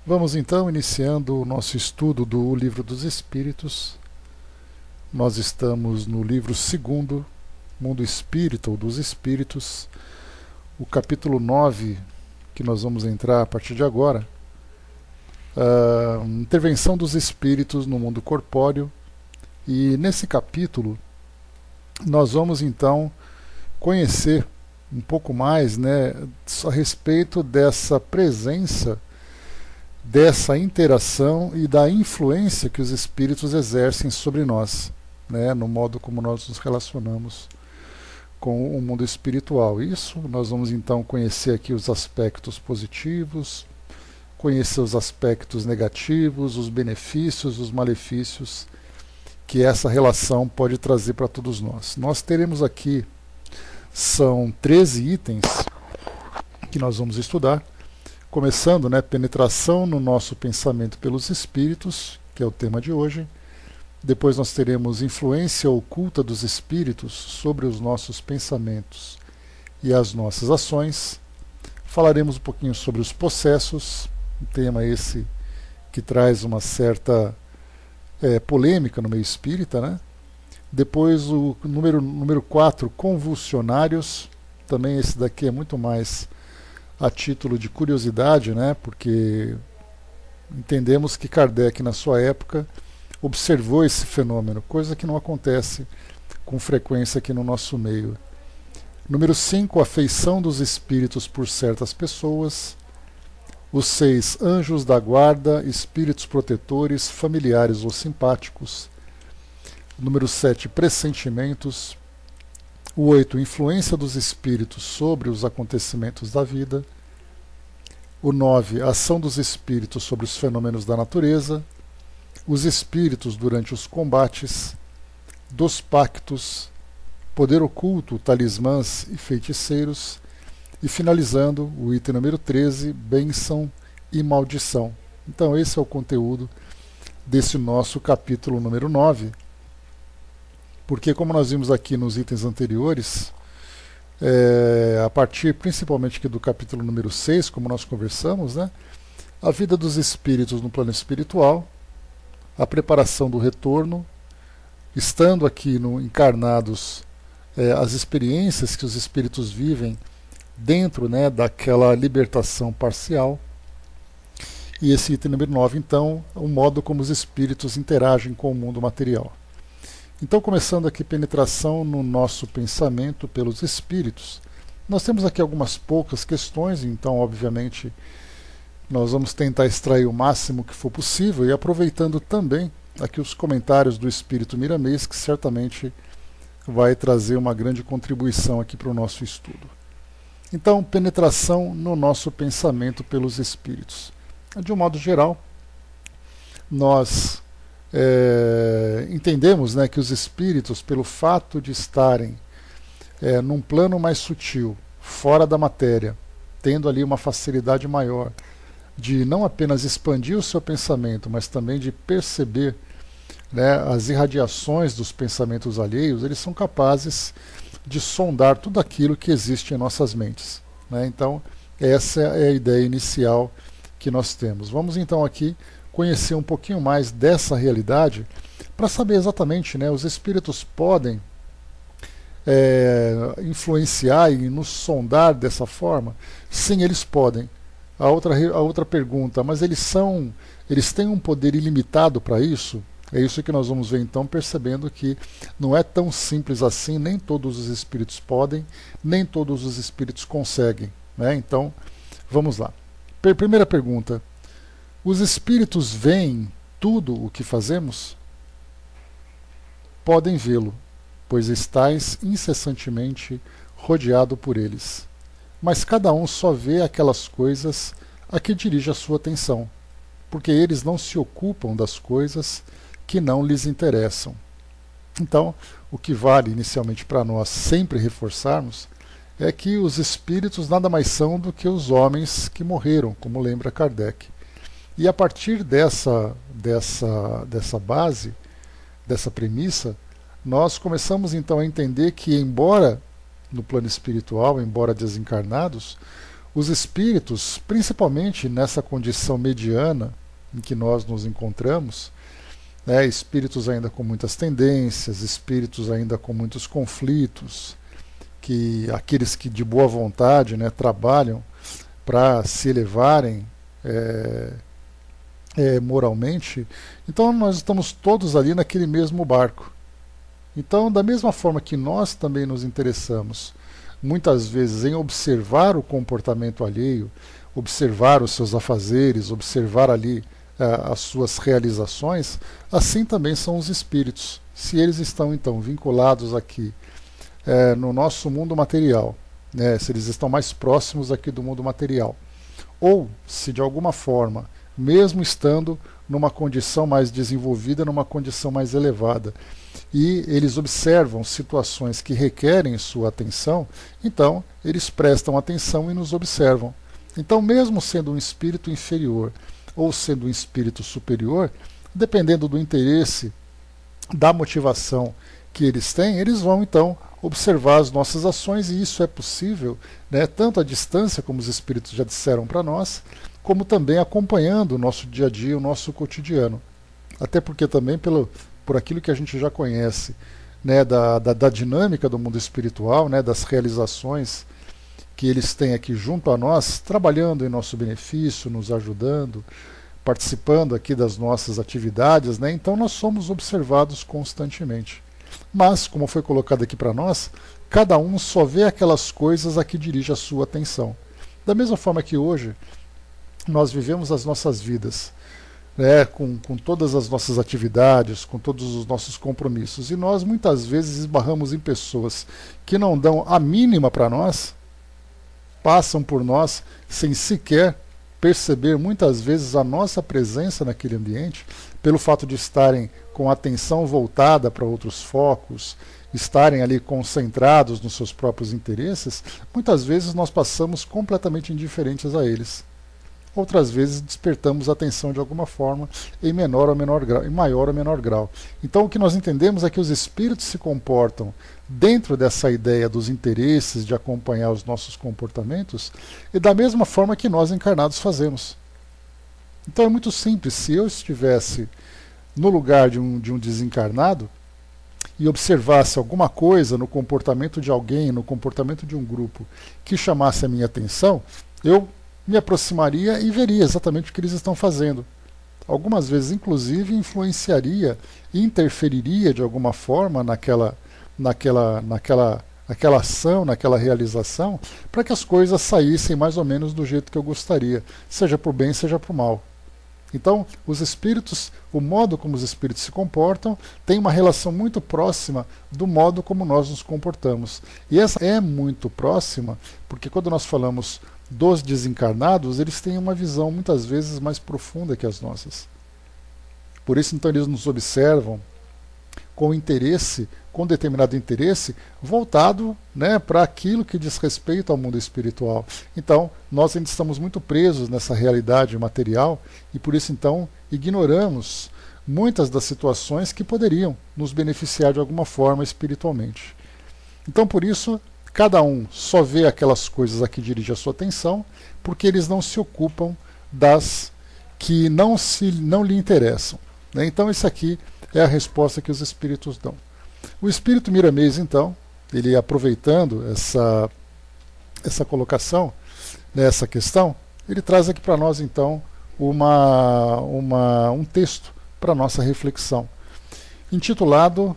Vamos então iniciando o nosso estudo do Livro dos Espíritos. Nós estamos no livro 2º, Mundo Espírita ou dos Espíritos, o capítulo 9, que nós vamos entrar a partir de agora, a intervenção dos espíritos no mundo corpóreo. E nesse capítulo nós vamos então conhecer um pouco mais, a respeito dessa presença, dessa interação e da influência que os espíritos exercem sobre nós, no modo como nós nos relacionamos com o mundo espiritual. Isso nós vamos então conhecer aqui os aspectos positivos, conhecer os aspectos negativos, os benefícios, os malefícios que essa relação pode trazer para todos nós. Nós teremos aqui, são 13 itens que nós vamos estudar, começando, penetração no nosso pensamento pelos espíritos, que é o tema de hoje. Depois nós teremos influência oculta dos espíritos sobre os nossos pensamentos e as nossas ações. Falaremos um pouquinho sobre os possessos, um tema esse que traz uma certa polêmica no meio espírita, Depois o número 4, convulsionários. Também esse daqui é muito mais a título de curiosidade, porque entendemos que Kardec, na sua época, observou esse fenômeno, coisa que não acontece com frequência aqui no nosso meio. Número 5, afeição dos espíritos por certas pessoas. Os 6, anjos da guarda, espíritos protetores, familiares ou simpáticos. Número 7, pressentimentos. O 8, influência dos espíritos sobre os acontecimentos da vida. O 9, ação dos espíritos sobre os fenômenos da natureza. Os espíritos durante os combates. Dos pactos, poder oculto, talismãs e feiticeiros. E finalizando, o item número 13, bênção e maldição. Então esse é o conteúdo desse nosso capítulo número 9. Porque, como nós vimos aqui nos itens anteriores, a partir principalmente aqui do capítulo número 6, como nós conversamos, a vida dos espíritos no plano espiritual, a preparação do retorno, estando aqui encarnados, as experiências que os espíritos vivem dentro daquela libertação parcial. E esse item número 9, então, o modo como os espíritos interagem com o mundo material. Então, começando aqui, penetração no nosso pensamento pelos espíritos. Nós temos aqui algumas poucas questões, então, obviamente, nós vamos tentar extrair o máximo que for possível, e aproveitando também aqui os comentários do Espírito Miramês, que certamente vai trazer uma grande contribuição aqui para o nosso estudo. Então, penetração no nosso pensamento pelos espíritos. De um modo geral, nós entendemos que os espíritos, pelo fato de estarem num plano mais sutil, fora da matéria, tendo ali uma facilidade maior de não apenas expandir o seu pensamento, mas também de perceber as irradiações dos pensamentos alheios, eles são capazes de sondar tudo aquilo que existe em nossas mentes. Então, essa é a ideia inicial que nós temos. Vamos então aqui conhecer um pouquinho mais dessa realidade para saber exatamente, os espíritos podem influenciar e nos sondar dessa forma? Sim, eles podem. A outra pergunta, mas eles têm um poder ilimitado para isso? É isso que nós vamos ver então, percebendo que não é tão simples assim, nem todos os espíritos podem, nem todos os espíritos conseguem. Então, vamos lá. Primeira pergunta: os espíritos veem tudo o que fazemos? Podem vê-lo, pois estais incessantemente rodeado por eles. Mas cada um só vê aquelas coisas a que dirige a sua atenção, porque eles não se ocupam das coisas que não lhes interessam. Então, o que vale inicialmente para nós sempre reforçarmos é que os espíritos nada mais são do que os homens que morreram, como lembra Kardec. E a partir dessa base, dessa premissa, nós começamos então a entender que, embora no plano espiritual, embora desencarnados, Os espíritos, principalmente nessa condição mediana em que nós nos encontramos, né, espíritos ainda com muitas tendências, espíritos ainda com muitos conflitos, que aqueles que de boa vontade, né, trabalham para se elevarem moralmente, então nós estamos todos ali naquele mesmo barco. Então, da mesma forma que nós também nos interessamos muitas vezes em observar o comportamento alheio, observar os seus afazeres, observar ali as suas realizações, assim também são os espíritos. Se eles estão então vinculados aqui no nosso mundo material, né, se eles estão mais próximos aqui do mundo material, ou se de alguma forma, mesmo estando numa condição mais desenvolvida, numa condição mais elevada, e eles observam situações que requerem sua atenção, então eles prestam atenção e nos observam. Então, mesmo sendo um espírito inferior ou sendo um espírito superior, dependendo do interesse, da motivação que eles têm, eles vão então observar as nossas ações, e isso é possível, né, tanto à distância, como os espíritos já disseram para nós, como também acompanhando o nosso dia a dia, o nosso cotidiano. Até porque também por aquilo que a gente já conhece, né, da dinâmica do mundo espiritual, né, das realizações que eles têm aqui junto a nós, trabalhando em nosso benefício, nos ajudando, participando aqui das nossas atividades, né, então nós somos observados constantemente. Mas, como foi colocado aqui para nós, cada um só vê aquelas coisas a que dirige a sua atenção. Da mesma forma que hoje nós vivemos as nossas vidas, né, com todas as nossas atividades, com todos os nossos compromissos, e nós muitas vezes esbarramos em pessoas que não dão a mínima para nós, passam por nós sem sequer perceber muitas vezes a nossa presença naquele ambiente, pelo fato de estarem com a atenção voltada para outros focos, estarem ali concentrados nos seus próprios interesses, muitas vezes nós passamos completamente indiferentes a eles. Outras vezes despertamos atenção de alguma forma em menor ou menor grau, em maior ou menor grau. Então o que nós entendemos é que os espíritos se comportam dentro dessa ideia dos interesses de acompanhar os nossos comportamentos e da mesma forma que nós encarnados fazemos. Então é muito simples. Se eu estivesse no lugar de um desencarnado e observasse alguma coisa no comportamento de alguém, no comportamento de um grupo que chamasse a minha atenção, eu me aproximaria e veria exatamente o que eles estão fazendo. Algumas vezes, inclusive, influenciaria, interferiria de alguma forma naquela ação, naquela realização, para que as coisas saíssem mais ou menos do jeito que eu gostaria, seja por bem, seja por mal. Então, os espíritos, o modo como os espíritos se comportam, tem uma relação muito próxima do modo como nós nos comportamos. E essa é muito próxima, porque quando nós falamos dos desencarnados, eles têm uma visão muitas vezes mais profunda que as nossas. Por isso, então, eles nos observam com interesse, com determinado interesse, voltado, né, para aquilo que diz respeito ao mundo espiritual. Então, nós ainda estamos muito presos nessa realidade material e, por isso, então, ignoramos muitas das situações que poderiam nos beneficiar de alguma forma espiritualmente. Então, por isso, cada um só vê aquelas coisas a que dirige a sua atenção, porque eles não se ocupam das que não lhe interessam. Né? Então, isso aqui é a resposta que os espíritos dão. O espírito Miramês, então, ele aproveitando essa colocação, nessa questão, ele traz aqui para nós, então, um texto para nossa reflexão, intitulado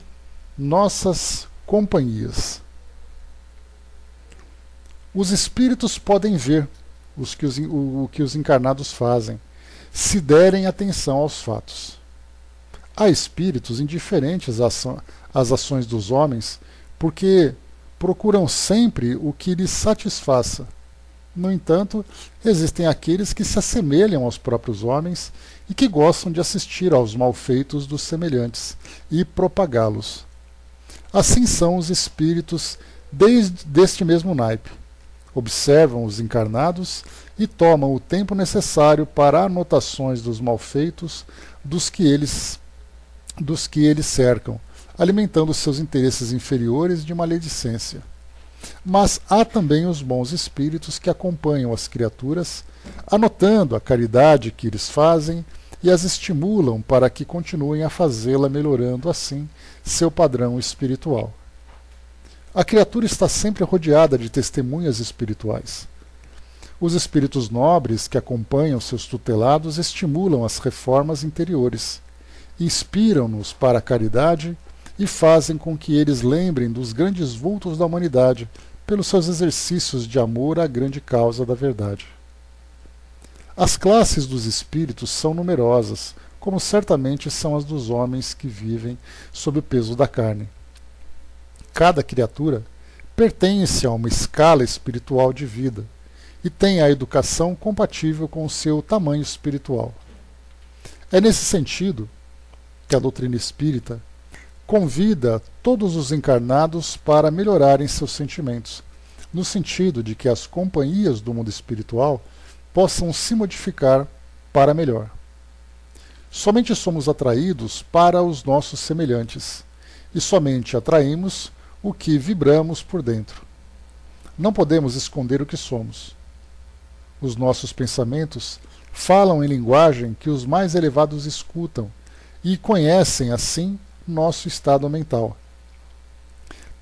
Nossas Companhias. Os espíritos podem ver o que os encarnados fazem, se derem atenção aos fatos. Há espíritos indiferentes às ações dos homens, porque procuram sempre o que lhes satisfaça. No entanto, existem aqueles que se assemelham aos próprios homens e que gostam de assistir aos malfeitos dos semelhantes e propagá-los. Assim são os espíritos deste mesmo naipe. Observam os encarnados e tomam o tempo necessário para anotações dos malfeitos dos que eles cercam, alimentando seus interesses inferiores de maledicência. Mas há também os bons espíritos que acompanham as criaturas, anotando a caridade que eles fazem e as estimulam para que continuem a fazê-la, melhorando assim seu padrão espiritual. A criatura está sempre rodeada de testemunhas espirituais. Os espíritos nobres que acompanham seus tutelados estimulam as reformas interiores, inspiram-nos para a caridade e fazem com que eles lembrem dos grandes vultos da humanidade pelos seus exercícios de amor à grande causa da verdade. As classes dos espíritos são numerosas, como certamente são as dos homens que vivem sob o peso da carne. Cada criatura pertence a uma escala espiritual de vida e tem a educação compatível com o seu tamanho espiritual. É nesse sentido que a doutrina espírita convida todos os encarnados para melhorarem seus sentimentos, no sentido de que as companhias do mundo espiritual possam se modificar para melhor. Somente somos atraídos para os nossos semelhantes, e somente atraímos o que vibramos por dentro. Não podemos esconder o que somos. Os nossos pensamentos falam em linguagem que os mais elevados escutam e conhecem, assim, nosso estado mental.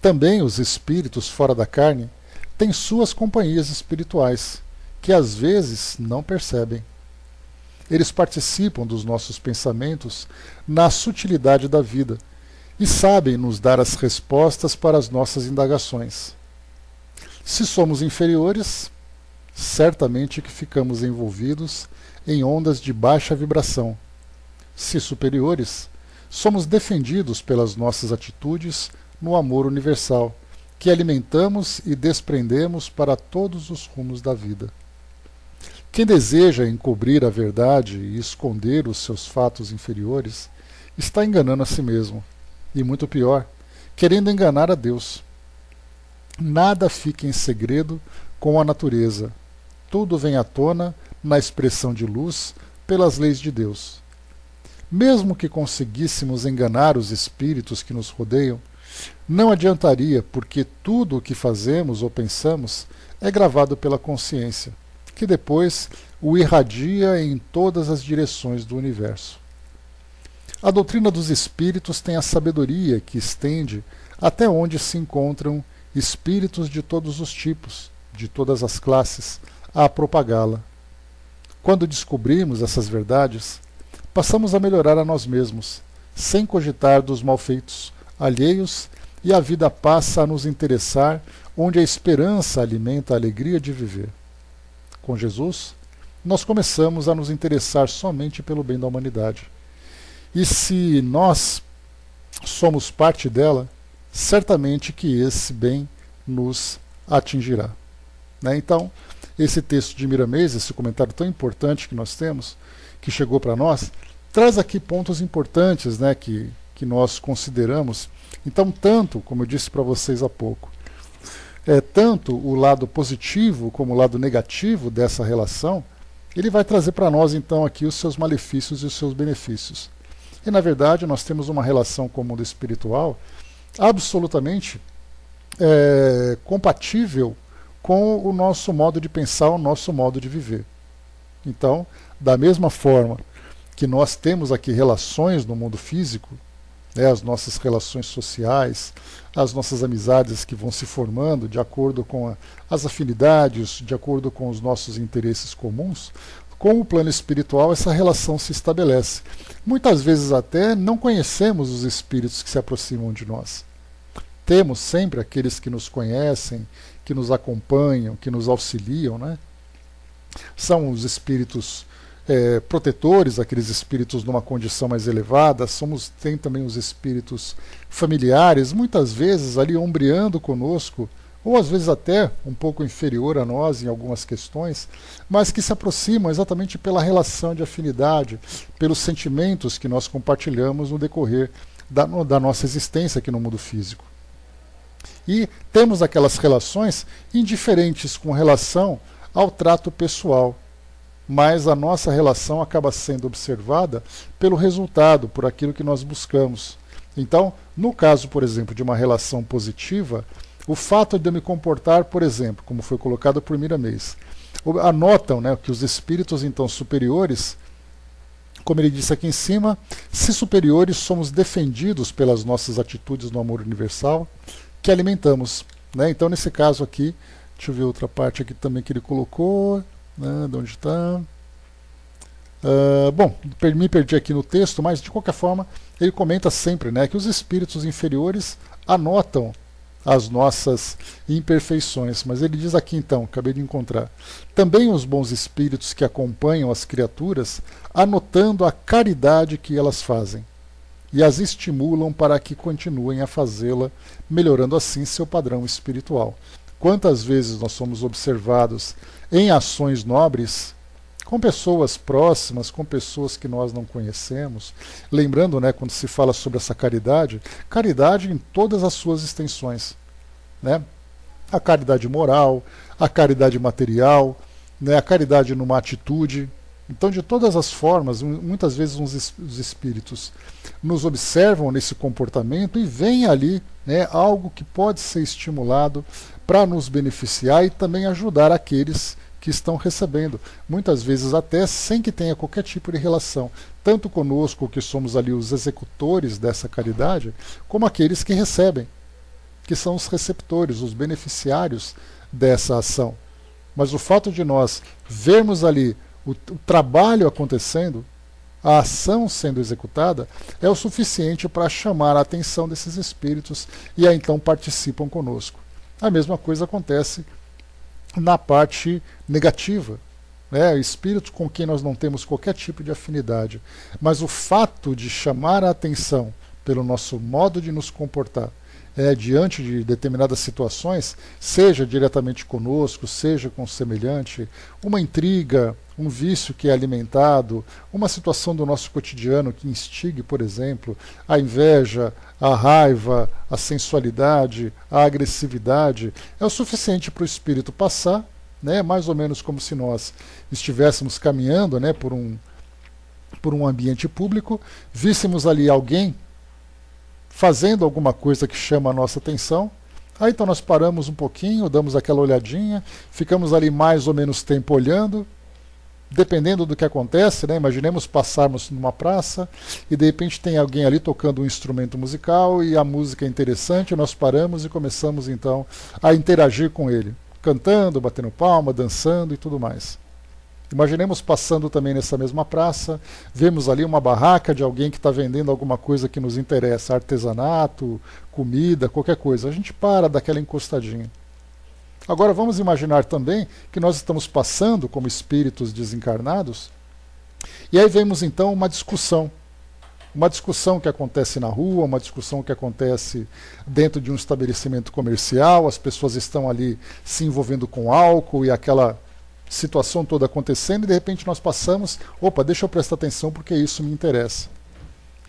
Também os espíritos fora da carne têm suas companhias espirituais, que às vezes não percebem. Eles participam dos nossos pensamentos na sutilidade da vida e sabem nos dar as respostas para as nossas indagações. Se somos inferiores, certamente que ficamos envolvidos em ondas de baixa vibração. Se superiores, somos defendidos pelas nossas atitudes no amor universal, que alimentamos e desprendemos para todos os rumos da vida. Quem deseja encobrir a verdade e esconder os seus fatos inferiores, está enganando a si mesmo, e muito pior, querendo enganar a Deus. Nada fica em segredo com a natureza. Tudo vem à tona na expressão de luz pelas leis de Deus. Mesmo que conseguíssemos enganar os espíritos que nos rodeiam, não adiantaria, porque tudo o que fazemos ou pensamos é gravado pela consciência, que depois o irradia em todas as direções do universo. A doutrina dos espíritos tem a sabedoria que estende até onde se encontram espíritos de todos os tipos, de todas as classes, a propagá-la. Quando descobrimos essas verdades, passamos a melhorar a nós mesmos, sem cogitar dos malfeitos alheios, e a vida passa a nos interessar onde a esperança alimenta a alegria de viver. Com Jesus, nós começamos a nos interessar somente pelo bem da humanidade. E se nós somos parte dela, certamente que esse bem nos atingirá. Então, esse texto de Miramês, esse comentário tão importante que nós temos, que chegou para nós, traz aqui pontos importantes que nós consideramos. Então, tanto, como eu disse para vocês há pouco, tanto o lado positivo como o lado negativo dessa relação, ele vai trazer para nós, então, aqui os seus malefícios e os seus benefícios. E, na verdade, nós temos uma relação com o mundo espiritual absolutamente compatível com o nosso modo de pensar, o nosso modo de viver. Então, da mesma forma que nós temos aqui relações no mundo físico, as nossas relações sociais, as nossas amizades que vão se formando de acordo com as afinidades, de acordo com os nossos interesses comuns, com o plano espiritual essa relação se estabelece. Muitas vezes até não conhecemos os espíritos que se aproximam de nós. Temos sempre aqueles que nos conhecem, que nos acompanham, que nos auxiliam, São os espíritos protetores, aqueles espíritos numa condição mais elevada. Tem também os espíritos familiares, muitas vezes ali ombreando conosco, ou às vezes até um pouco inferior a nós em algumas questões, mas que se aproximam exatamente pela relação de afinidade, pelos sentimentos que nós compartilhamos no decorrer da nossa existência aqui no mundo físico. E temos aquelas relações indiferentes com relação ao trato pessoal, mas a nossa relação acaba sendo observada pelo resultado, por aquilo que nós buscamos. Então, no caso, por exemplo, de uma relação positiva, O fato de eu me comportar, por exemplo, como foi colocado por Miramês, anotam, né, que os espíritos então superiores, como ele disse aqui em cima, se superiores, somos defendidos pelas nossas atitudes no amor universal que alimentamos, né? Então, nesse caso aqui, deixa eu ver outra parte aqui também que ele colocou, né, de onde está. Bom, me perdi aqui no texto, mas de qualquer forma, ele comenta sempre, né, que os espíritos inferiores anotam as nossas imperfeições. Mas ele diz aqui então, acabei de encontrar, também os bons espíritos que acompanham as criaturas, anotando a caridade que elas fazem, e as estimulam para que continuem a fazê-la, melhorando assim seu padrão espiritual. Quantas vezes nós somos observados em ações nobres com pessoas próximas, com pessoas que nós não conhecemos. Lembrando, né, quando se fala sobre essa caridade, caridade em todas as suas extensões, né? A caridade moral, a caridade material, né, a caridade numa atitude. Então, de todas as formas, muitas vezes os espíritos nos observam nesse comportamento e veem ali, né, algo que pode ser estimulado para nos beneficiar e também ajudar aqueles que estão recebendo, muitas vezes até sem que tenha qualquer tipo de relação, tanto conosco, que somos ali os executores dessa caridade, como aqueles que recebem, que são os receptores, os beneficiários dessa ação. Mas o fato de nós vermos ali o trabalho acontecendo, a ação sendo executada, é o suficiente para chamar a atenção desses espíritos e aí então participam conosco. A mesma coisa acontece na parte negativa, né? Espíritos com quem nós não temos qualquer tipo de afinidade, mas o fato de chamar a atenção pelo nosso modo de nos comportar diante de determinadas situações, seja diretamente conosco, seja com o semelhante, uma intriga, um vício que é alimentado, uma situação do nosso cotidiano que instigue, por exemplo, a inveja, a raiva, a sensualidade, a agressividade, é o suficiente para o espírito passar, né, mais ou menos como se nós estivéssemos caminhando, né, por um ambiente público, víssemos ali alguém fazendo alguma coisa que chama a nossa atenção, aí então nós paramos um pouquinho, damos aquela olhadinha, ficamos ali mais ou menos tempo olhando, dependendo do que acontece, né? Imaginemos passarmos numa praça e de repente tem alguém ali tocando um instrumento musical e a música é interessante, nós paramos e começamos então a interagir com ele, cantando, batendo palma, dançando e tudo mais. Imaginemos passando também nessa mesma praça, vemos ali uma barraca de alguém que está vendendo alguma coisa que nos interessa, artesanato, comida, qualquer coisa. A gente para daquela encostadinha. Agora vamos imaginar também que nós estamos passando como espíritos desencarnados, e aí vemos então uma discussão que acontece na rua, uma discussão que acontece dentro de um estabelecimento comercial, as pessoas estão ali se envolvendo com álcool e aquela situação toda acontecendo, e de repente nós passamos, opa, deixa eu prestar atenção porque isso me interessa.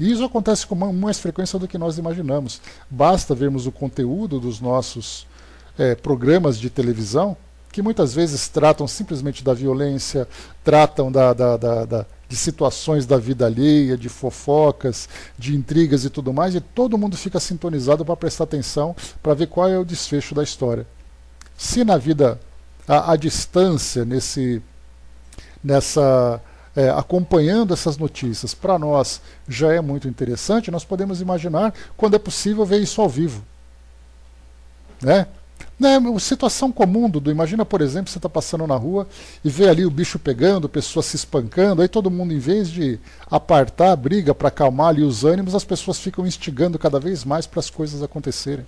E isso acontece com mais frequência do que nós imaginamos. Basta vermos o conteúdo dos nossos programas de televisão, que muitas vezes tratam simplesmente da violência, tratam de situações da vida alheia, de fofocas, de intrigas e tudo mais, e todo mundo fica sintonizado para prestar atenção, para ver qual é o desfecho da história. Se na vida a distância acompanhando essas notícias para nós já é muito interessante, nós podemos imaginar quando é possível ver isso ao vivo, né? Situação comum, Dudu, imagina, por exemplo, você está passando na rua e vê ali o bicho pegando, pessoas se espancando, aí todo mundo, em vez de apartar a briga para acalmar ali os ânimos, as pessoas ficam instigando cada vez mais para as coisas acontecerem.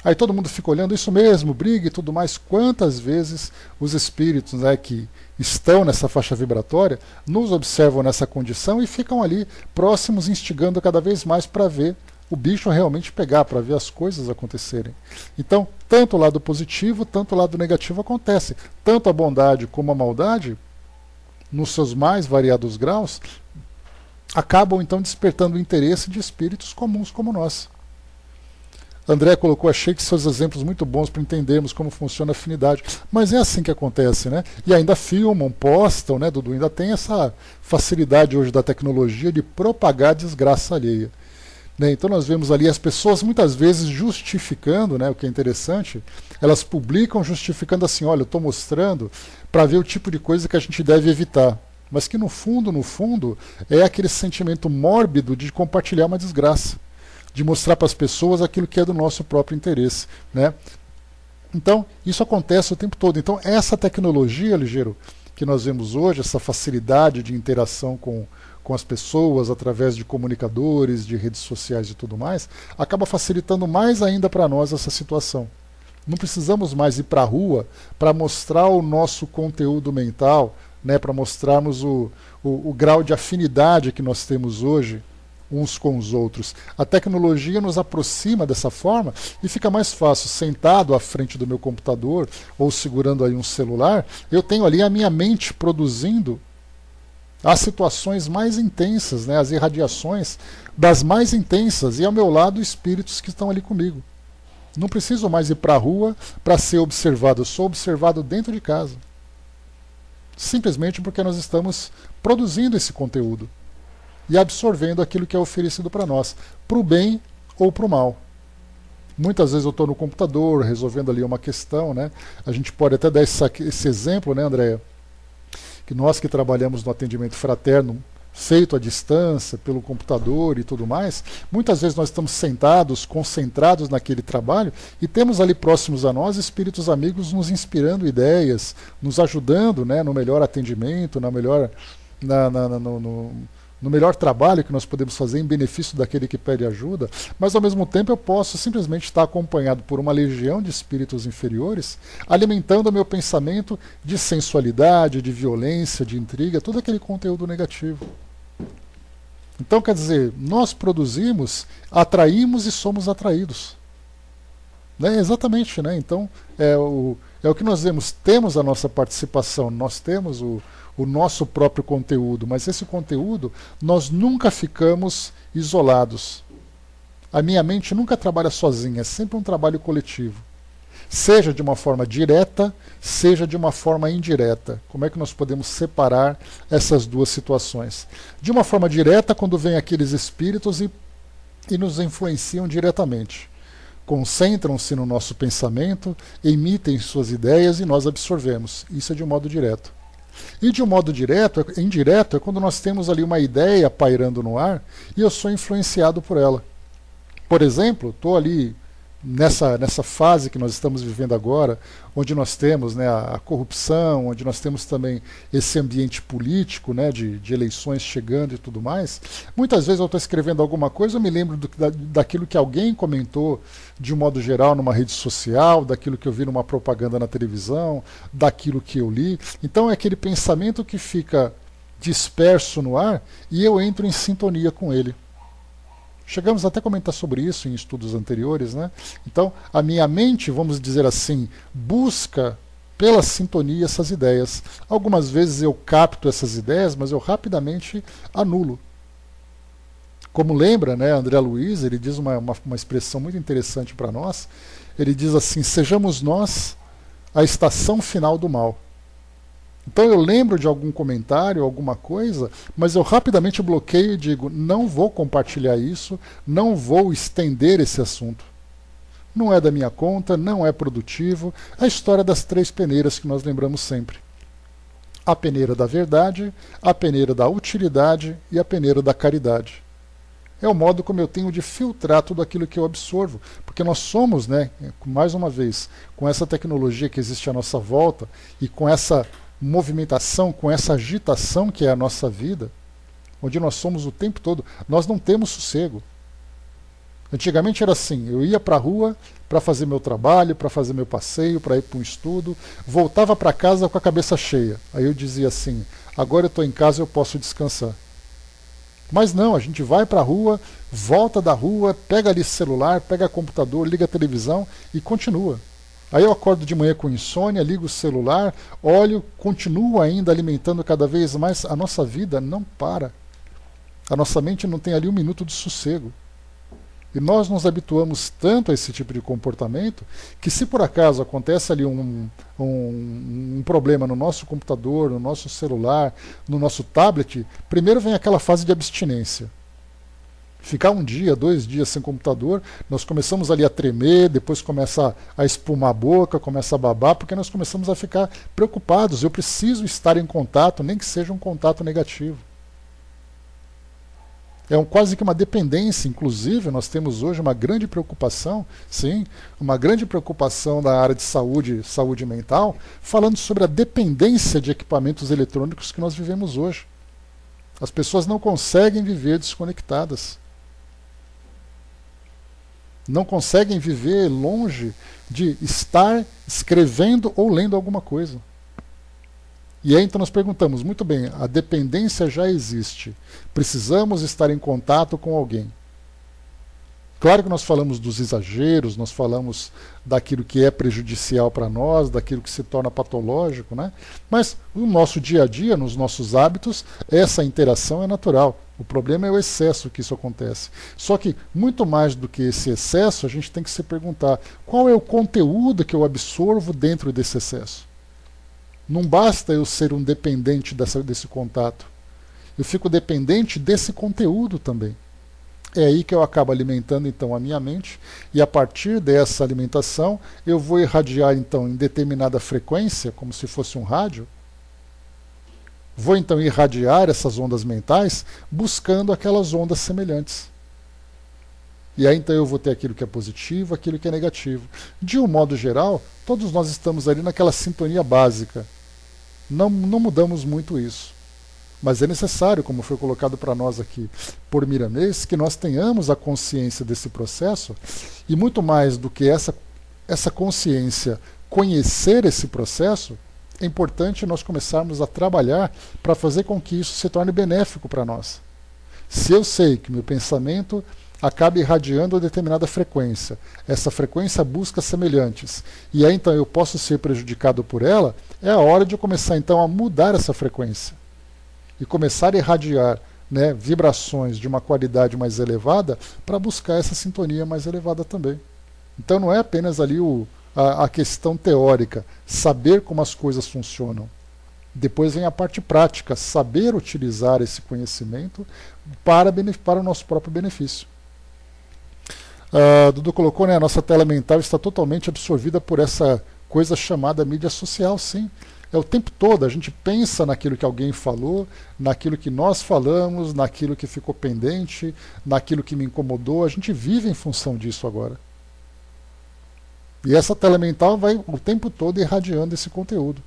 Aí todo mundo fica olhando, isso mesmo, briga e tudo mais. Quantas vezes os espíritos, né, que estão nessa faixa vibratória nos observam nessa condição e ficam ali próximos, instigando cada vez mais para ver o bicho realmente pegar, para ver as coisas acontecerem. Então, tanto o lado positivo, tanto o lado negativo acontece. Tanto a bondade como a maldade, nos seus mais variados graus, acabam então despertando o interesse de espíritos comuns como nós. André colocou, achei que seus exemplos muito bons para entendermos como funciona a afinidade. Mas é assim que acontece, né? E ainda filmam, postam, né, Dudu? Ainda tem essa facilidade hoje da tecnologia de propagar desgraça alheia. né? Então nós vemos ali as pessoas muitas vezes justificando, né, o que é interessante, elas publicam justificando assim, olha, eu estou mostrando para ver o tipo de coisa que a gente deve evitar. Mas que no fundo, é aquele sentimento mórbido de compartilhar uma desgraça, de mostrar para as pessoas aquilo que é do nosso próprio interesse, né? Então, isso acontece o tempo todo. Então, essa tecnologia, Ligeiro, que nós vemos hoje, essa facilidade de interação com as pessoas através de comunicadores, de redes sociais e tudo mais, acaba facilitando mais ainda para nós essa situação. Não precisamos mais ir para a rua para mostrar o nosso conteúdo mental, né, para mostrarmos o grau de afinidade que nós temos hoje uns com os outros. A tecnologia nos aproxima dessa forma e fica mais fácil, sentado à frente do meu computador ou segurando aí um celular, eu tenho ali a minha mente produzindo as situações mais intensas, né, as irradiações das mais intensas, e ao meu lado espíritos que estão ali comigo. Não preciso mais ir para a rua para ser observado, eu sou observado dentro de casa. Simplesmente porque nós estamos produzindo esse conteúdo e absorvendo aquilo que é oferecido para nós, para o bem ou para o mal. Muitas vezes eu estou no computador resolvendo ali uma questão, né? A gente pode até dar esse exemplo, né, Andréia? Que nós que trabalhamos no atendimento fraterno, feito à distância, pelo computador e tudo mais, muitas vezes nós estamos sentados, concentrados naquele trabalho e temos ali próximos a nós espíritos amigos nos inspirando ideias, nos ajudando, né, no melhor atendimento, no melhor trabalho que nós podemos fazer em benefício daquele que pede ajuda, mas ao mesmo tempo eu posso simplesmente estar acompanhado por uma legião de espíritos inferiores, alimentando o meu pensamento de sensualidade, de violência, de intriga, todo aquele conteúdo negativo. Então, quer dizer, nós produzimos, atraímos e somos atraídos. Né? Exatamente, né? Então, é o que nós vemos, temos a nossa participação, nós temos o nosso próprio conteúdo, mas esse conteúdo nós nunca ficamos isolados. A minha mente nunca trabalha sozinha, é sempre um trabalho coletivo. Seja de uma forma direta, seja de uma forma indireta. Como é que nós podemos separar essas duas situações? De uma forma direta, quando vem aqueles espíritos e nos influenciam diretamente. Concentram-se no nosso pensamento, emitem suas ideias e nós absorvemos. Isso é de um modo direto. E de um modo indireto é quando nós temos ali uma ideia pairando no ar e eu sou influenciado por ela. Por exemplo, estou ali nessa fase que nós estamos vivendo agora, onde nós temos, né, a corrupção, onde nós temos também esse ambiente político, né, de eleições chegando e tudo mais. Muitas vezes eu estou escrevendo alguma coisa, eu me lembro daquilo que alguém comentou de um modo geral numa rede social, daquilo que eu vi numa propaganda na televisão, daquilo que eu li. Então é aquele pensamento que fica disperso no ar e eu entro em sintonia com ele. Chegamos até a comentar sobre isso em estudos anteriores, né? Então, a minha mente, vamos dizer assim, busca pela sintonia essas ideias. Algumas vezes eu capto essas ideias, mas eu rapidamente anulo. Como lembra, né, André Luiz, ele diz uma expressão muito interessante para nós. Ele diz assim: sejamos nós a estação final do mal. Então eu lembro de algum comentário, alguma coisa, mas eu rapidamente bloqueio e digo, não vou compartilhar isso, não vou estender esse assunto. Não é da minha conta, não é produtivo. A história das três peneiras que nós lembramos sempre. A peneira da verdade, a peneira da utilidade e a peneira da caridade. É o modo como eu tenho de filtrar tudo aquilo que eu absorvo. Porque nós somos, né, mais uma vez, com essa tecnologia que existe à nossa volta e com essa movimentação, com essa agitação que é a nossa vida, onde nós somos o tempo todo, nós não temos sossego. Antigamente era assim, eu ia para a rua para fazer meu trabalho, para fazer meu passeio, para ir para um estudo, voltava para casa com a cabeça cheia. Aí eu dizia assim, agora eu estou em casa, eu posso descansar. Mas não, a gente vai para a rua, volta da rua, pega ali celular, pega computador, liga a televisão e continua. Aí eu acordo de manhã com insônia, ligo o celular, olho, continuo ainda alimentando cada vez mais. A nossa vida não para. A nossa mente não tem ali um minuto de sossego. E nós nos habituamos tanto a esse tipo de comportamento que se por acaso acontece ali um problema no nosso computador, no nosso celular, no nosso tablet, primeiro vem aquela fase de abstinência. Ficar um dia, 2 dias sem computador, nós começamos ali a tremer, depois começa a espumar a boca, começa a babar, porque nós começamos a ficar preocupados. Eu preciso estar em contato, nem que seja um contato negativo. É quase que uma dependência. Inclusive, nós temos hoje uma grande preocupação, sim, uma grande preocupação da área de saúde mental, falando sobre a dependência de equipamentos eletrônicos que nós vivemos hoje. As pessoas não conseguem viver desconectadas. Não conseguem viver longe de estar escrevendo ou lendo alguma coisa. E aí então nós perguntamos, muito bem, a dependência já existe. Precisamos estar em contato com alguém. Claro que nós falamos dos exageros, nós falamos daquilo que é prejudicial para nós, daquilo que se torna patológico, né? Mas no nosso dia a dia, nos nossos hábitos, essa interação é natural. O problema é o excesso que isso acontece. Só que, muito mais do que esse excesso, a gente tem que se perguntar qual é o conteúdo que eu absorvo dentro desse excesso. Não basta eu ser um dependente desse contato. Eu fico dependente desse conteúdo também. É aí que eu acabo alimentando então a minha mente, e a partir dessa alimentação eu vou irradiar então em determinada frequência, como se fosse um rádio. Vou então irradiar essas ondas mentais buscando aquelas ondas semelhantes. E aí então eu vou ter aquilo que é positivo, aquilo que é negativo. De um modo geral, todos nós estamos ali naquela sintonia básica. Não mudamos muito isso. Mas é necessário, como foi colocado para nós aqui por Miramês, que nós tenhamos a consciência desse processo, e muito mais do que essa consciência conhecer esse processo, é importante nós começarmos a trabalhar para fazer com que isso se torne benéfico para nós. Se eu sei que meu pensamento acaba irradiando a determinada frequência, essa frequência busca semelhantes, e aí então eu posso ser prejudicado por ela, é a hora de eu começar então a mudar essa frequência e começar a irradiar, né, vibrações de uma qualidade mais elevada para buscar essa sintonia mais elevada também. Então não é apenas ali a questão teórica, saber como as coisas funcionam. Depois vem a parte prática, saber utilizar esse conhecimento para o nosso próprio benefício. Dudu colocou, né, a nossa tela mental está totalmente absorvida por essa coisa chamada mídia social, sim. É o tempo todo, a gente pensa naquilo que alguém falou, naquilo que nós falamos, naquilo que ficou pendente, naquilo que me incomodou, a gente vive em função disso agora. E essa tela mental vai o tempo todo irradiando esse conteúdo.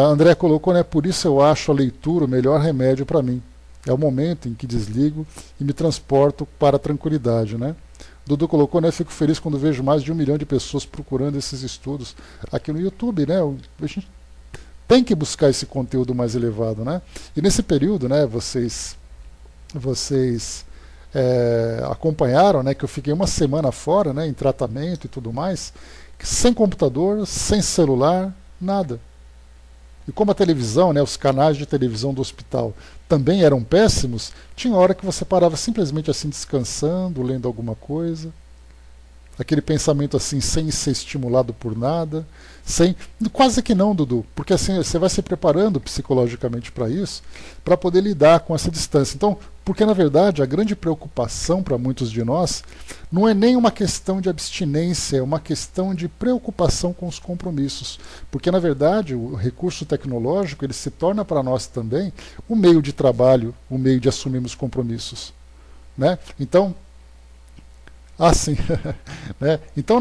André colocou, né, por isso eu acho a leitura o melhor remédio para mim. É o momento em que desligo e me transporto para a tranquilidade, né? Dudu colocou, né, fico feliz quando vejo mais de 1 milhão de pessoas procurando esses estudos aqui no YouTube, né? A gente tem que buscar esse conteúdo mais elevado, né? E nesse período, né, vocês acompanharam, né, que eu fiquei uma semana fora, né, em tratamento e tudo mais, sem computador, sem celular, nada. E como a televisão, né, os canais de televisão do hospital também eram péssimos, tinha hora que você parava simplesmente assim descansando, lendo alguma coisa, aquele pensamento assim sem ser estimulado por nada, quase que não, Dudu, porque assim você vai se preparando psicologicamente para isso, para poder lidar com essa distância. Então, porque na verdade a grande preocupação para muitos de nós não é nem uma questão de abstinência, é uma questão de preocupação com os compromissos, porque na verdade o recurso tecnológico ele se torna para nós também um meio de trabalho, um meio de assumirmos compromissos, né? Então sim. Né? Então,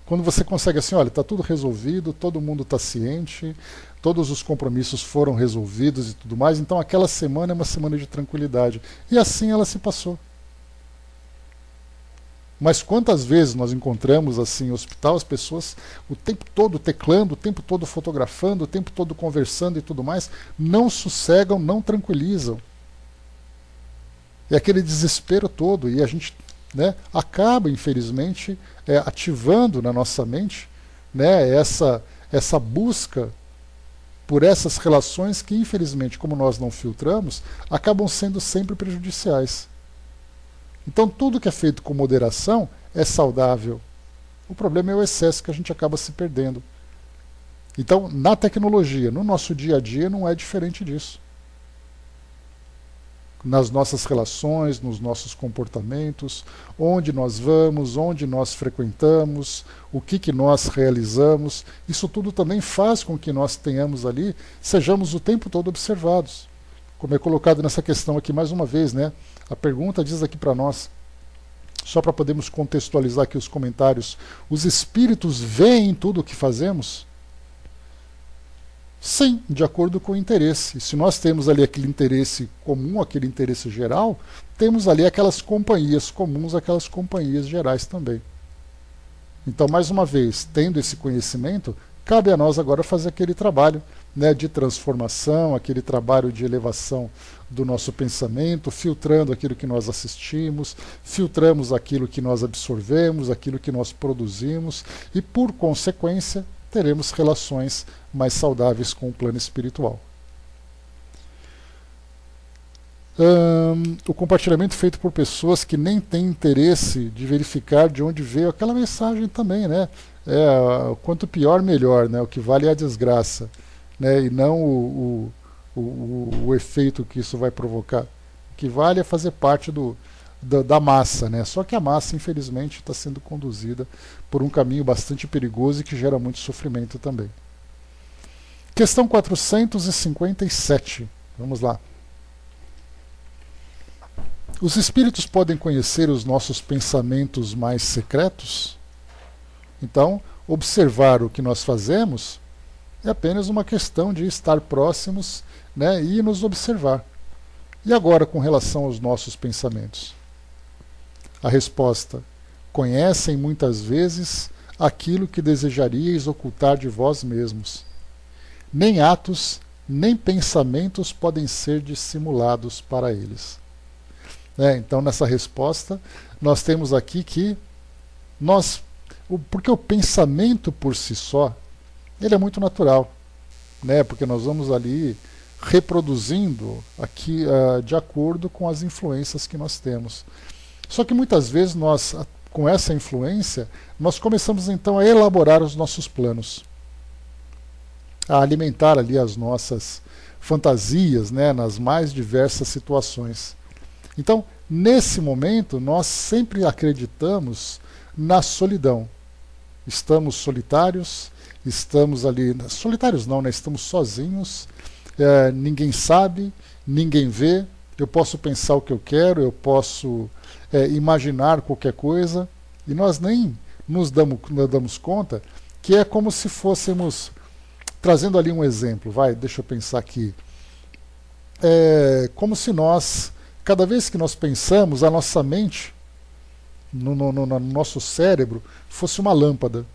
quando você consegue assim, olha, está tudo resolvido, todo mundo está ciente, todos os compromissos foram resolvidos e tudo mais, então aquela semana é uma semana de tranquilidade. E assim ela se passou. Mas quantas vezes nós encontramos assim em hospital as pessoas o tempo todo teclando, o tempo todo fotografando, o tempo todo conversando e tudo mais, não sossegam, não tranquilizam. É aquele desespero todo, e a gente, né, acaba, infelizmente, ativando na nossa mente, né, essa busca por essas relações que, infelizmente, como nós não filtramos, acabam sendo sempre prejudiciais. Então, tudo que é feito com moderação é saudável. O problema é o excesso que a gente acaba se perdendo. Então, na tecnologia, no nosso dia a dia, não é diferente disso. nas nossas relações, nos nossos comportamentos, onde nós vamos, onde nós frequentamos, o que nós realizamos. Isso tudo também faz com que nós tenhamos ali, sejamos o tempo todo observados. Como é colocado nessa questão aqui mais uma vez, né? A pergunta diz aqui para nós, só para podermos contextualizar aqui os comentários, os espíritos veem tudo o que fazemos? Sim, de acordo com o interesse. Se nós temos ali aquele interesse comum, aquele interesse geral, temos ali aquelas companhias comuns, aquelas companhias gerais também. Então, mais uma vez, tendo esse conhecimento, cabe a nós agora fazer aquele trabalho, né, de transformação, aquele trabalho de elevação do nosso pensamento, filtrando aquilo que nós assistimos, filtramos aquilo que nós absorvemos, aquilo que nós produzimos e, por consequência, teremos relações mais saudáveis com o plano espiritual. O compartilhamento feito por pessoas que nem têm interesse de verificar de onde veio aquela mensagem também, né? Quanto pior, melhor, né? O que vale é a desgraça, né? E não o efeito que isso vai provocar. O que vale é fazer parte da massa, né? Só que a massa, infelizmente, está sendo conduzida por um caminho bastante perigoso e que gera muito sofrimento também. Questão 457. Vamos lá. Os espíritos podem conhecer os nossos pensamentos mais secretos? Então, observar o que nós fazemos é apenas uma questão de estar próximos, né, e nos observar. E agora, com relação aos nossos pensamentos? A resposta: conhecem muitas vezes aquilo que desejaríeis ocultar de vós mesmos. Nem atos, nem pensamentos podem ser dissimulados para eles. Então, nessa resposta, nós temos aqui que porque o pensamento por si só, ele é muito natural, né? Porque nós vamos ali reproduzindo aqui de acordo com as influências que nós temos. Só que muitas vezes nós, com essa influência, nós começamos então a elaborar os nossos planos, a alimentar ali as nossas fantasias, né, nas mais diversas situações. Então, nesse momento, nós sempre acreditamos na solidão. Estamos solitários, estamos ali... Solitários não, né? Estamos sozinhos, ninguém sabe, ninguém vê, eu posso pensar o que eu quero, eu posso imaginar qualquer coisa, e nós nem nos damos conta que é como se fôssemos... Trazendo ali um exemplo, deixa eu pensar aqui. Como se nós... Cada vez que nós pensamos, a nossa mente, no nosso cérebro, fosse uma lâmpada.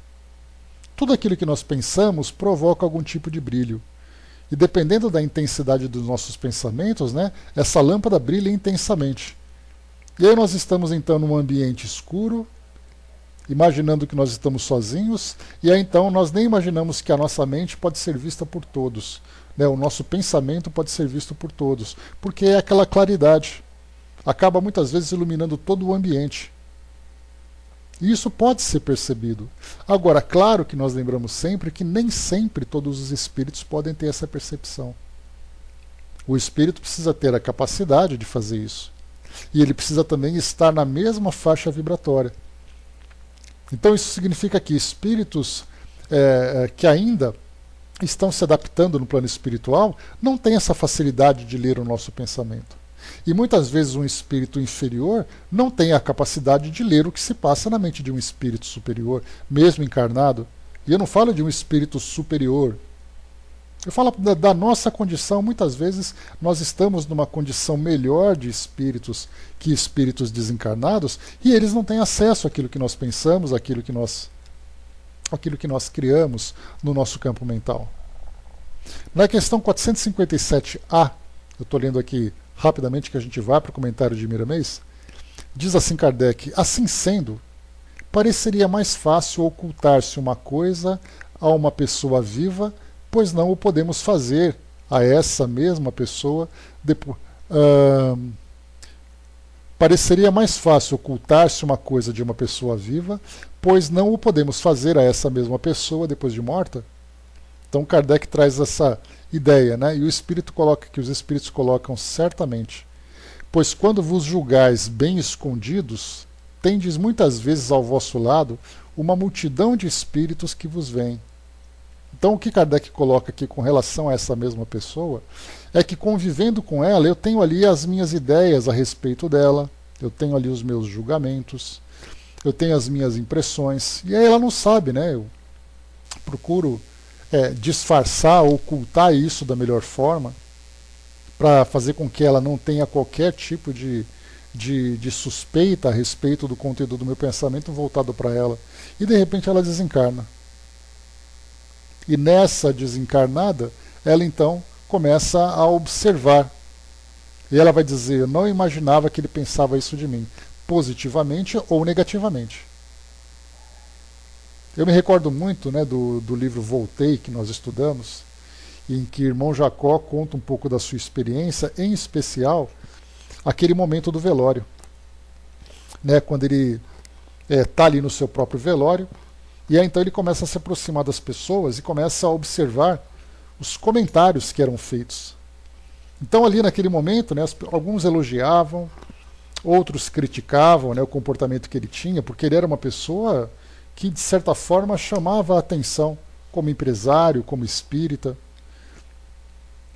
Tudo aquilo que nós pensamos provoca algum tipo de brilho. E dependendo da intensidade dos nossos pensamentos, né, essa lâmpada brilha intensamente. E aí nós estamos então num ambiente escuro, imaginando que nós estamos sozinhos, e aí então nós nem imaginamos que a nossa mente pode ser vista por todos. O nosso pensamento pode ser visto por todos, porque é aquela claridade. Acaba muitas vezes iluminando todo o ambiente. E isso pode ser percebido. Agora, claro que nós lembramos sempre que nem sempre todos os espíritos podem ter essa percepção. O espírito precisa ter a capacidade de fazer isso. E ele precisa também estar na mesma faixa vibratória. Então isso significa que espíritos que ainda estão se adaptando no plano espiritual não têm essa facilidade de ler o nosso pensamento. E muitas vezes um espírito inferior não tem a capacidade de ler o que se passa na mente de um espírito superior, mesmo encarnado. E eu não falo de um espírito superior. Eu falo da nossa condição. Muitas vezes nós estamos numa condição melhor de espíritos que espíritos desencarnados, e eles não têm acesso àquilo que nós pensamos, àquilo que nós criamos no nosso campo mental. Na questão 457A, eu estou lendo aqui rapidamente que a gente vá para o comentário de Miramês, diz assim Kardec: assim sendo, pareceria mais fácil ocultar-se uma coisa a uma pessoa viva, pois não o podemos fazer a essa mesma pessoa depois. Pareceria mais fácil ocultar-se uma coisa de uma pessoa viva, pois não o podemos fazer a essa mesma pessoa depois de morta? Então Kardec traz essa ideia, né? E o espírito coloca, que os espíritos colocam certamente. Pois quando vos julgais bem escondidos, tendes muitas vezes ao vosso lado uma multidão de espíritos que vos veem. Então o que Kardec coloca aqui com relação a essa mesma pessoa é que, convivendo com ela, eu tenho ali as minhas ideias a respeito dela, eu tenho ali os meus julgamentos, eu tenho as minhas impressões, e aí ela não sabe, né? Eu procuro disfarçar, ocultar isso da melhor forma, para fazer com que ela não tenha qualquer tipo de suspeita a respeito do conteúdo do meu pensamento voltado para ela. E de repente ela desencarna. E nessa desencarnada, ela então começa a observar. E ela vai dizer: eu não imaginava que ele pensava isso de mim, positivamente ou negativamente. Eu me recordo muito, né, do livro Voltei, que nós estudamos, em que irmão Jacó conta um pouco da sua experiência, em especial aquele momento do velório, né, quando ele está ali no seu próprio velório, e aí então ele começa a se aproximar das pessoas e começa a observar os comentários que eram feitos. Então ali naquele momento, né, alguns elogiavam, outros criticavam, né, o comportamento que ele tinha, porque ele era uma pessoa que de certa forma chamava a atenção, como empresário, como espírita.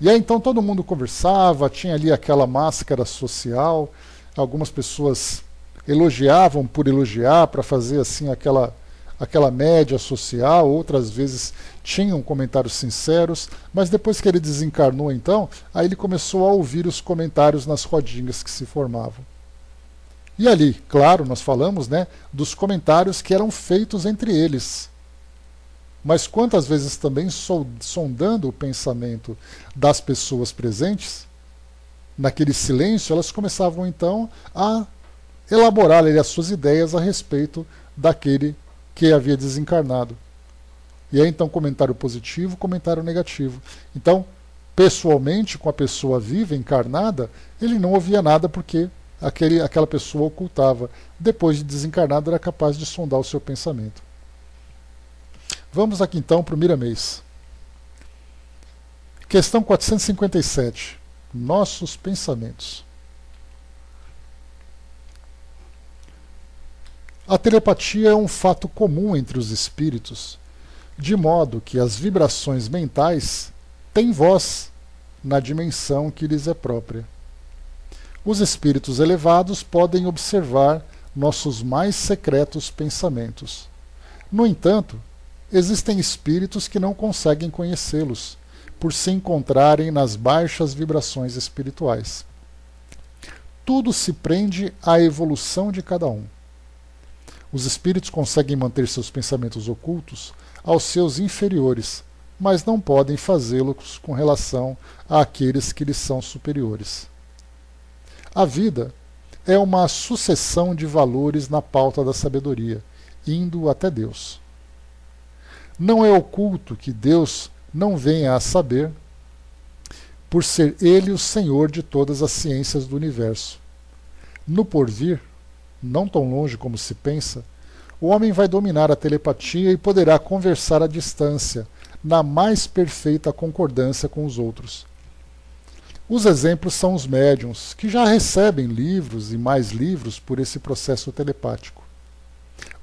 E aí então todo mundo conversava, tinha ali aquela máscara social, algumas pessoas elogiavam por elogiar, para fazer assim aquela média social, outras vezes tinham comentários sinceros, mas depois que ele desencarnou então, aí ele começou a ouvir os comentários nas rodinhas que se formavam. E ali, claro, nós falamos, né, dos comentários que eram feitos entre eles. Mas quantas vezes também sondando o pensamento das pessoas presentes, naquele silêncio, elas começavam então a elaborar as suas ideias a respeito daquele que havia desencarnado. E aí então comentário positivo, comentário negativo. Então, pessoalmente, com a pessoa viva, encarnada, ele não ouvia nada porque aquela pessoa ocultava. Depois de desencarnado, era capaz de sondar o seu pensamento. Vamos aqui então para o Miramês. Questão 457. Nossos pensamentos. A telepatia é um fato comum entre os espíritos, de modo que as vibrações mentais têm voz na dimensão que lhes é própria. Os espíritos elevados podem observar nossos mais secretos pensamentos. No entanto, existem espíritos que não conseguem conhecê-los, por se encontrarem nas baixas vibrações espirituais. Tudo se prende à evolução de cada um. Os espíritos conseguem manter seus pensamentos ocultos aos seus inferiores, mas não podem fazê-los com relação àqueles que lhes são superiores. A vida é uma sucessão de valores na pauta da sabedoria, indo até Deus. Não é oculto que Deus não venha a saber, por ser Ele o Senhor de todas as ciências do universo. No porvir, não tão longe como se pensa, o homem vai dominar a telepatia e poderá conversar à distância, na mais perfeita concordância com os outros. Os exemplos são os médiuns, que já recebem livros e mais livros por esse processo telepático.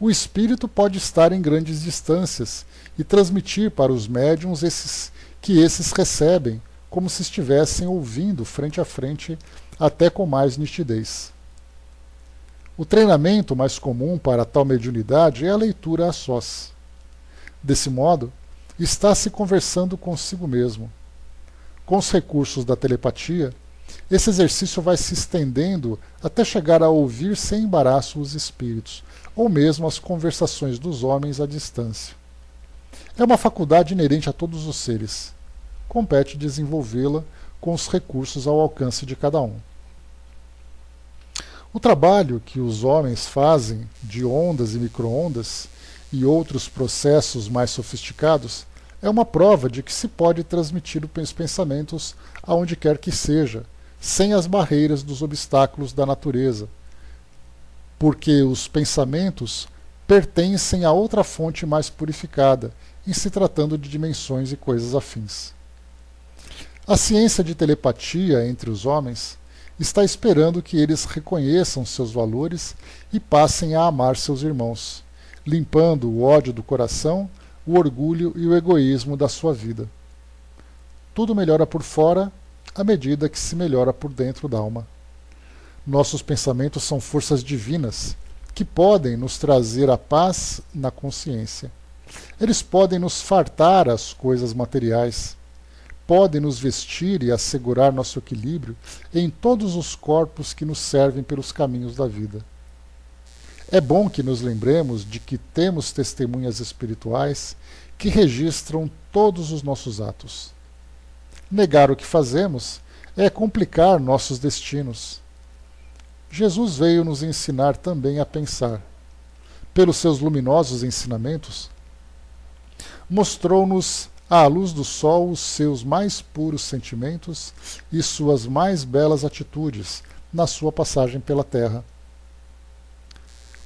O espírito pode estar em grandes distâncias e transmitir para os médiuns que esses recebem, como se estivessem ouvindo frente a frente, até com mais nitidez. O treinamento mais comum para tal mediunidade é a leitura a sós. Desse modo, está se conversando consigo mesmo. Com os recursos da telepatia, esse exercício vai se estendendo até chegar a ouvir sem embaraço os espíritos, ou mesmo as conversações dos homens à distância. É uma faculdade inerente a todos os seres. Compete desenvolvê-la com os recursos ao alcance de cada um. O trabalho que os homens fazem de ondas e micro-ondas e outros processos mais sofisticados é uma prova de que se pode transmitir os pensamentos aonde quer que seja, sem as barreiras dos obstáculos da natureza, porque os pensamentos pertencem a outra fonte mais purificada, em se tratando de dimensões e coisas afins. A ciência de telepatia entre os homens está esperando que eles reconheçam seus valores e passem a amar seus irmãos, limpando o ódio do coração, o orgulho e o egoísmo da sua vida. Tudo melhora por fora à medida que se melhora por dentro da alma. Nossos pensamentos são forças divinas que podem nos trazer a paz na consciência. Eles podem nos fartar as coisas materiais, podem nos vestir e assegurar nosso equilíbrio em todos os corpos que nos servem pelos caminhos da vida. É bom que nos lembremos de que temos testemunhas espirituais que registram todos os nossos atos. Negar o que fazemos é complicar nossos destinos. Jesus veio nos ensinar também a pensar. Pelos seus luminosos ensinamentos, mostrou-nos à luz do sol os seus mais puros sentimentos e suas mais belas atitudes na sua passagem pela terra.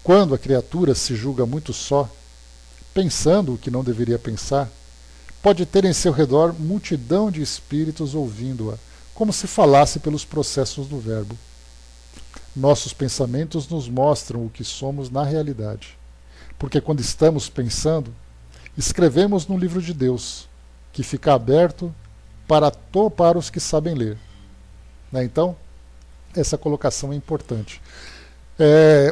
Quando a criatura se julga muito só, pensando o que não deveria pensar, pode ter em seu redor multidão de espíritos ouvindo-a, como se falasse pelos processos do verbo. Nossos pensamentos nos mostram o que somos na realidade, porque quando estamos pensando, escrevemos no livro de Deus, que fica aberto para os que sabem ler. Então, essa colocação é importante.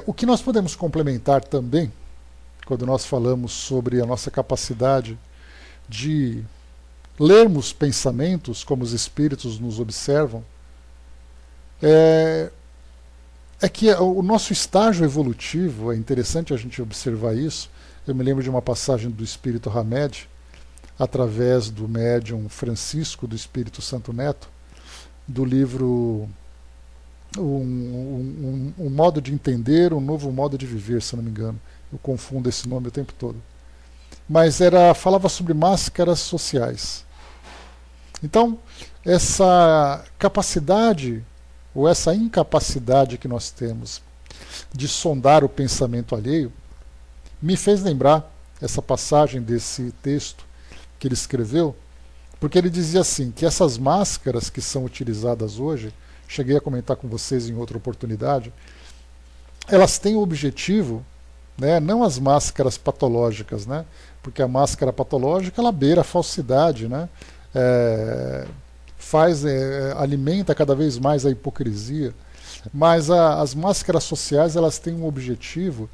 O que nós podemos complementar também, quando nós falamos sobre a nossa capacidade de lermos pensamentos como os espíritos nos observam, é que o nosso estágio evolutivo, é interessante a gente observar isso. Eu me lembro de uma passagem do Espírito Hamed, através do médium Francisco do Espírito Santo Neto, do livro um modo de entender, um novo modo de viver, se não me engano. Eu confundo esse nome o tempo todo. Mas falava sobre máscaras sociais. Então, essa capacidade ou essa incapacidade que nós temos de sondar o pensamento alheio me fez lembrar essa passagem desse texto que ele escreveu, porque ele dizia assim, que essas máscaras que são utilizadas hoje, cheguei a comentar com vocês em outra oportunidade, elas têm o objetivo, não as máscaras patológicas, porque a máscara patológica ela beira a falsidade, alimenta cada vez mais a hipocrisia, mas as máscaras sociais elas têm um objetivo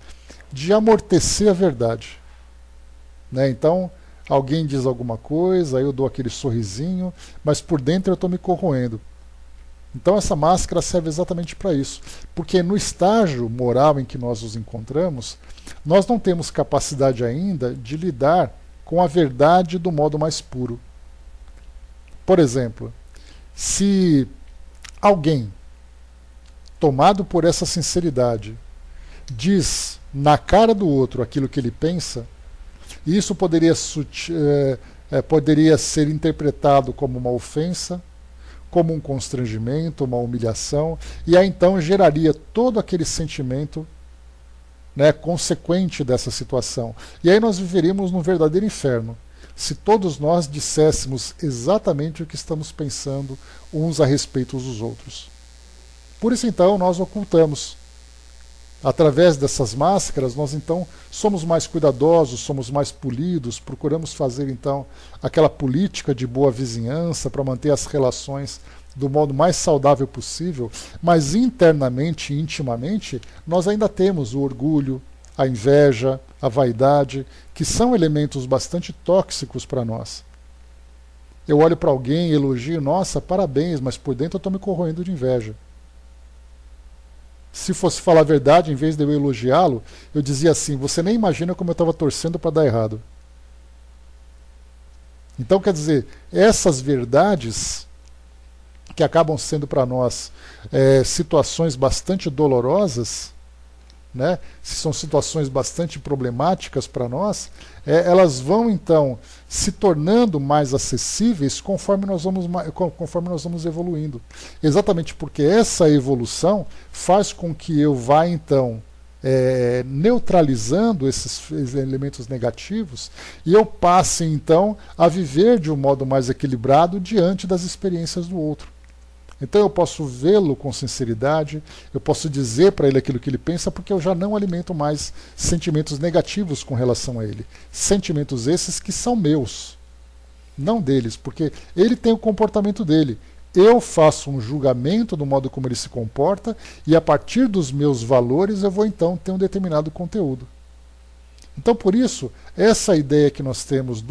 de amortecer a verdade. Então, alguém diz alguma coisa, aí eu dou aquele sorrisinho, mas por dentro eu estou me corroendo. Então essa máscara serve exatamente para isso, porque no estágio moral em que nós nos encontramos, nós não temos capacidade ainda de lidar com a verdade do modo mais puro. Por exemplo, se alguém, tomado por essa sinceridade, diz na cara do outro aquilo que ele pensa, isso poderia ser interpretado como uma ofensa, como um constrangimento, uma humilhação, e aí então geraria todo aquele sentimento consequente dessa situação. E aí nós viveríamos num verdadeiro inferno, se todos nós disséssemos exatamente o que estamos pensando uns a respeito dos outros. Por isso então nós ocultamos. Através dessas máscaras, nós então somos mais cuidadosos, somos mais polidos, procuramos fazer então aquela política de boa vizinhança para manter as relações do modo mais saudável possível, mas internamente e intimamente nós ainda temos o orgulho, a inveja, a vaidade, que são elementos bastante tóxicos para nós. Eu olho para alguém e elogio, nossa, parabéns, mas por dentro eu estou me corroendo de inveja. Se fosse falar a verdade, em vez de eu elogiá-lo, eu dizia assim, você nem imagina como eu estava torcendo para dar errado. Então, quer dizer, essas verdades que acabam sendo para nós situações bastante dolorosas, se são situações bastante problemáticas para nós, elas vão então se tornando mais acessíveis conforme nós vamos evoluindo. Exatamente porque essa evolução faz com que eu vá então neutralizando esses elementos negativos e eu passe então a viver de um modo mais equilibrado diante das experiências do outro. Então eu posso vê-lo com sinceridade, eu posso dizer para ele aquilo que ele pensa, porque eu já não alimento mais sentimentos negativos com relação a ele. Sentimentos esses que são meus, não deles, porque ele tem o comportamento dele. Eu faço um julgamento do modo como ele se comporta e a partir dos meus valores eu vou então ter um determinado conteúdo. Então por isso, essa ideia que nós temos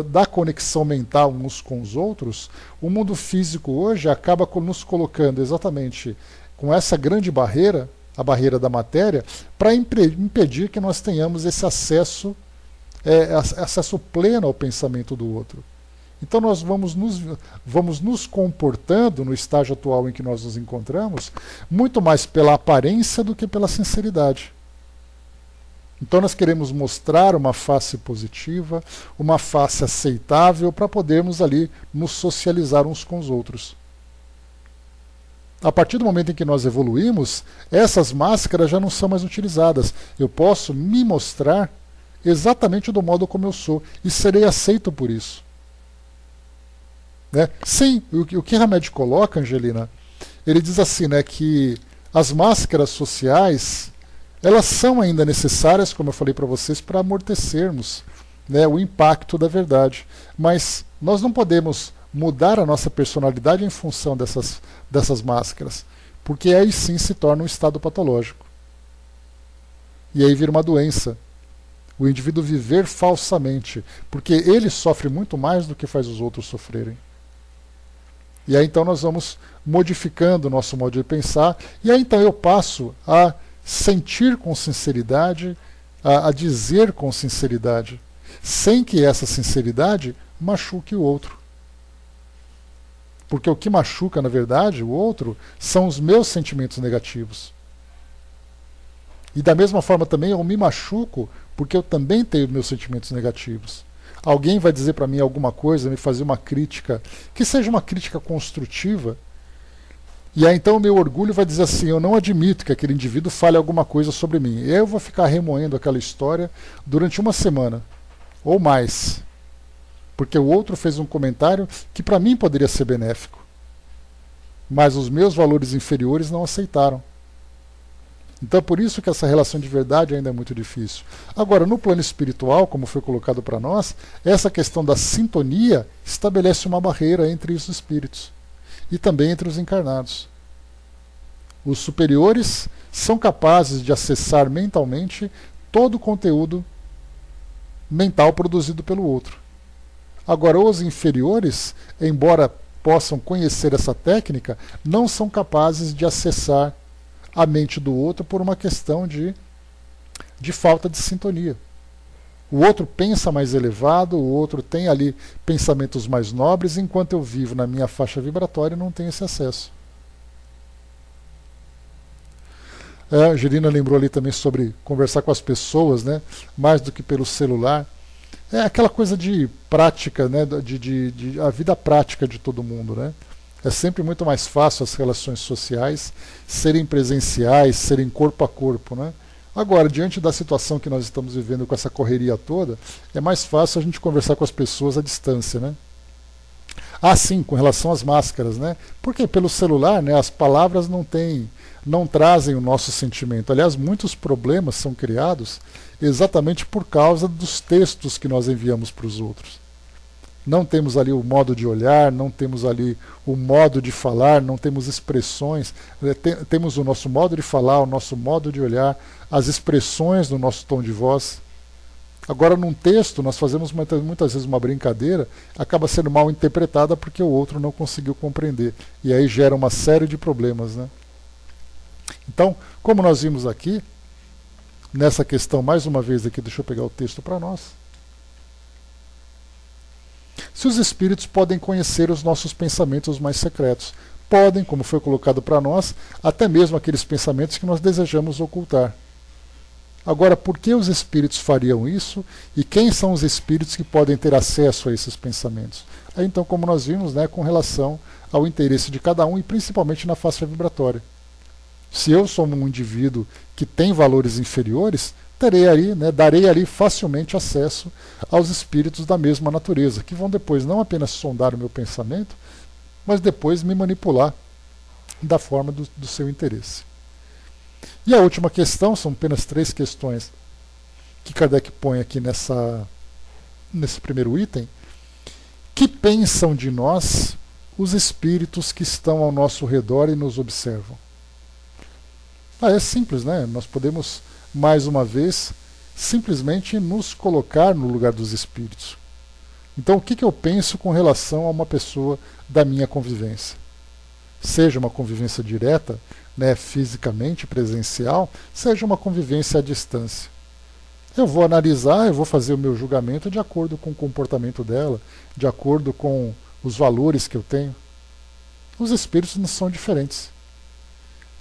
da conexão mental uns com os outros, o mundo físico hoje acaba nos colocando exatamente com essa grande barreira, a barreira da matéria, para impedir que nós tenhamos esse acesso pleno ao pensamento do outro. Então nós vamos nos comportando no estágio atual em que nós nos encontramos, muito mais pela aparência do que pela sinceridade. Então nós queremos mostrar uma face positiva, uma face aceitável para podermos ali nos socializar uns com os outros. A partir do momento em que nós evoluímos, essas máscaras já não são mais utilizadas. Eu posso me mostrar exatamente do modo como eu sou e serei aceito por isso. Né? Sim, o que Hamed coloca, Angelina, ele diz assim, né, que as máscaras sociais, elas são ainda necessárias, como eu falei para vocês, para amortecermos, né, o impacto da verdade. Mas nós não podemos mudar a nossa personalidade em função dessas máscaras, porque aí sim se torna um estado patológico. E aí vira uma doença. O indivíduo viver falsamente, porque ele sofre muito mais do que faz os outros sofrerem. E aí então nós vamos modificando o nosso modo de pensar, e aí então eu passo a sentir com sinceridade, a dizer com sinceridade, sem que essa sinceridade machuque o outro. Porque o que machuca, na verdade, o outro, são os meus sentimentos negativos. E da mesma forma também eu me machuco porque eu também tenho meus sentimentos negativos. Alguém vai dizer para mim alguma coisa, me fazer uma crítica, que seja uma crítica construtiva, e aí então o meu orgulho vai dizer assim, eu não admito que aquele indivíduo fale alguma coisa sobre mim. E aí eu vou ficar remoendo aquela história durante uma semana, ou mais. Porque o outro fez um comentário que para mim poderia ser benéfico. Mas os meus valores inferiores não aceitaram. Então é por isso que essa relação de verdade ainda é muito difícil. Agora, no plano espiritual, como foi colocado para nós, essa questão da sintonia estabelece uma barreira entre os espíritos e também entre os encarnados. Os superiores são capazes de acessar mentalmente todo o conteúdo mental produzido pelo outro. Agora, os inferiores, embora possam conhecer essa técnica, não são capazes de acessar a mente do outro por uma questão de falta de sintonia. O outro pensa mais elevado, o outro tem ali pensamentos mais nobres, enquanto eu vivo na minha faixa vibratória e não tenho esse acesso. A Angelina lembrou ali também sobre conversar com as pessoas, né, mais do que pelo celular. É aquela coisa de prática, né, a vida prática de todo mundo, né? É sempre muito mais fácil as relações sociais serem presenciais, serem corpo a corpo, né? Agora, diante da situação que nós estamos vivendo com essa correria toda, é mais fácil a gente conversar com as pessoas à distância, né? Ah, sim, com relação às máscaras, né? Porque pelo celular, né, as palavras não trazem o nosso sentimento. Aliás, muitos problemas são criados exatamente por causa dos textos que nós enviamos para os outros. Não temos ali o modo de olhar, não temos ali o modo de falar, não temos expressões. Temos o nosso modo de falar, o nosso modo de olhar, as expressões no nosso tom de voz. Agora, num texto, nós fazemos muitas vezes uma brincadeira, acaba sendo mal interpretada porque o outro não conseguiu compreender. E aí gera uma série de problemas, né? Então, como nós vimos aqui, nessa questão, mais uma vez aqui, deixa eu pegar o texto para nós. Se os espíritos podem conhecer os nossos pensamentos mais secretos, podem, como foi colocado para nós, até mesmo aqueles pensamentos que nós desejamos ocultar. Agora, por que os espíritos fariam isso e quem são os espíritos que podem ter acesso a esses pensamentos? Aí, então, como nós vimos, né, com relação ao interesse de cada um e principalmente na faixa vibratória. Se eu sou um indivíduo que tem valores inferiores, darei ali facilmente acesso aos espíritos da mesma natureza, que vão depois não apenas sondar o meu pensamento, mas depois me manipular da forma do seu interesse. E a última questão, são apenas 3 questões que Kardec põe aqui nesse primeiro item. Que pensam de nós os espíritos que estão ao nosso redor e nos observam? É simples, né? Nós podemos, mais uma vez, simplesmente nos colocar no lugar dos espíritos. Então, o que eu penso com relação a uma pessoa da minha convivência? Seja uma convivência direta, né, fisicamente, presencial, seja uma convivência à distância. Eu vou analisar, eu vou fazer o meu julgamento de acordo com o comportamento dela, de acordo com os valores que eu tenho. Os espíritos não são diferentes.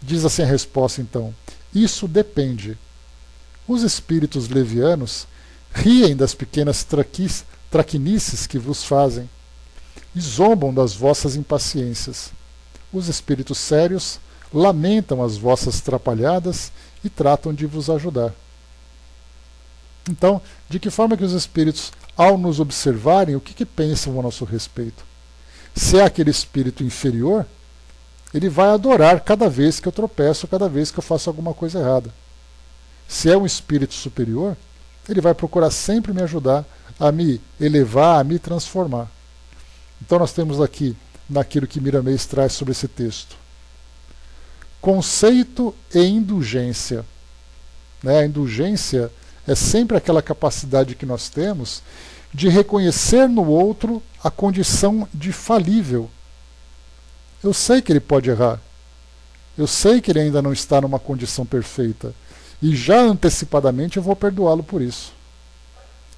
Diz assim a resposta, então: isso depende. Os espíritos levianos riem das pequenas traquinices que vos fazem e zombam das vossas impaciências. Os espíritos sérios lamentam as vossas trapalhadas e tratam de vos ajudar. Então, de que forma que os espíritos, ao nos observarem, o que pensam a nosso respeito? Se é aquele espírito inferior, ele vai adorar cada vez que eu tropeço, cada vez que eu faço alguma coisa errada. Se é um espírito superior, ele vai procurar sempre me ajudar a me elevar, a me transformar. Então nós temos aqui, naquilo que Miramês traz sobre esse texto, conceito e indulgência. A indulgência é sempre aquela capacidade que nós temos de reconhecer no outro a condição de falível. Eu sei que ele pode errar. Eu sei que ele ainda não está numa condição perfeita. E já antecipadamente eu vou perdoá-lo por isso.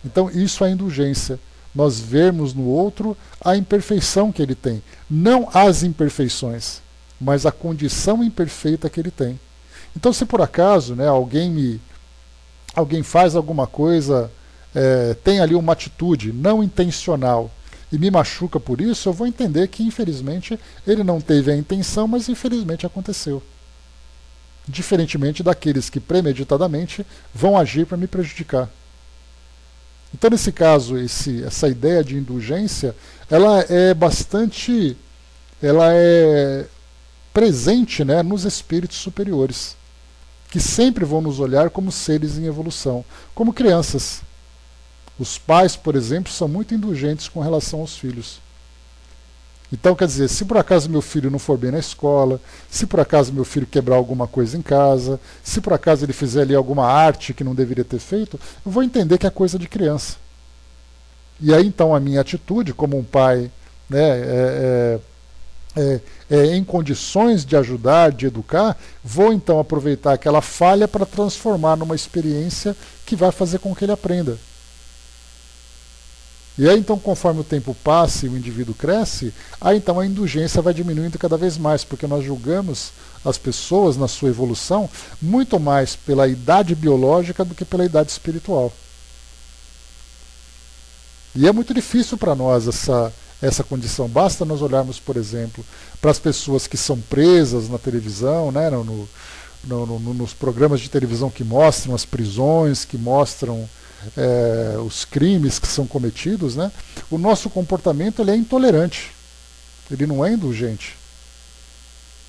Então isso é indulgência. Nós vermos no outro a imperfeição que ele tem. Não as imperfeições, mas a condição imperfeita que ele tem. Então, se por acaso, né, alguém faz alguma coisa, tem ali uma atitude não intencional e me machuca por isso, eu vou entender que, infelizmente, ele não teve a intenção, mas infelizmente aconteceu. Diferentemente daqueles que premeditadamente vão agir para me prejudicar. Então, nesse caso, essa ideia de indulgência, ela é presente, né, nos espíritos superiores, que sempre vão nos olhar como seres em evolução, como crianças. Os pais, por exemplo, são muito indulgentes com relação aos filhos. Então, quer dizer, se por acaso meu filho não for bem na escola, se por acaso meu filho quebrar alguma coisa em casa, se por acaso ele fizer ali alguma arte que não deveria ter feito, eu vou entender que é coisa de criança. E aí, então, a minha atitude como um pai, né, em condições de ajudar, de educar, vou então aproveitar aquela falha para transformar numa experiência que vai fazer com que ele aprenda. E aí então, conforme o tempo passa e o indivíduo cresce, aí então a indulgência vai diminuindo cada vez mais, porque nós julgamos as pessoas na sua evolução muito mais pela idade biológica do que pela idade espiritual. E é muito difícil para nós essa condição. Basta nós olharmos, por exemplo, para as pessoas que são presas na televisão, né, nos programas de televisão que mostram as prisões, que mostram os crimes que são cometidos, né? O nosso comportamento ele é intolerante, ele não é indulgente.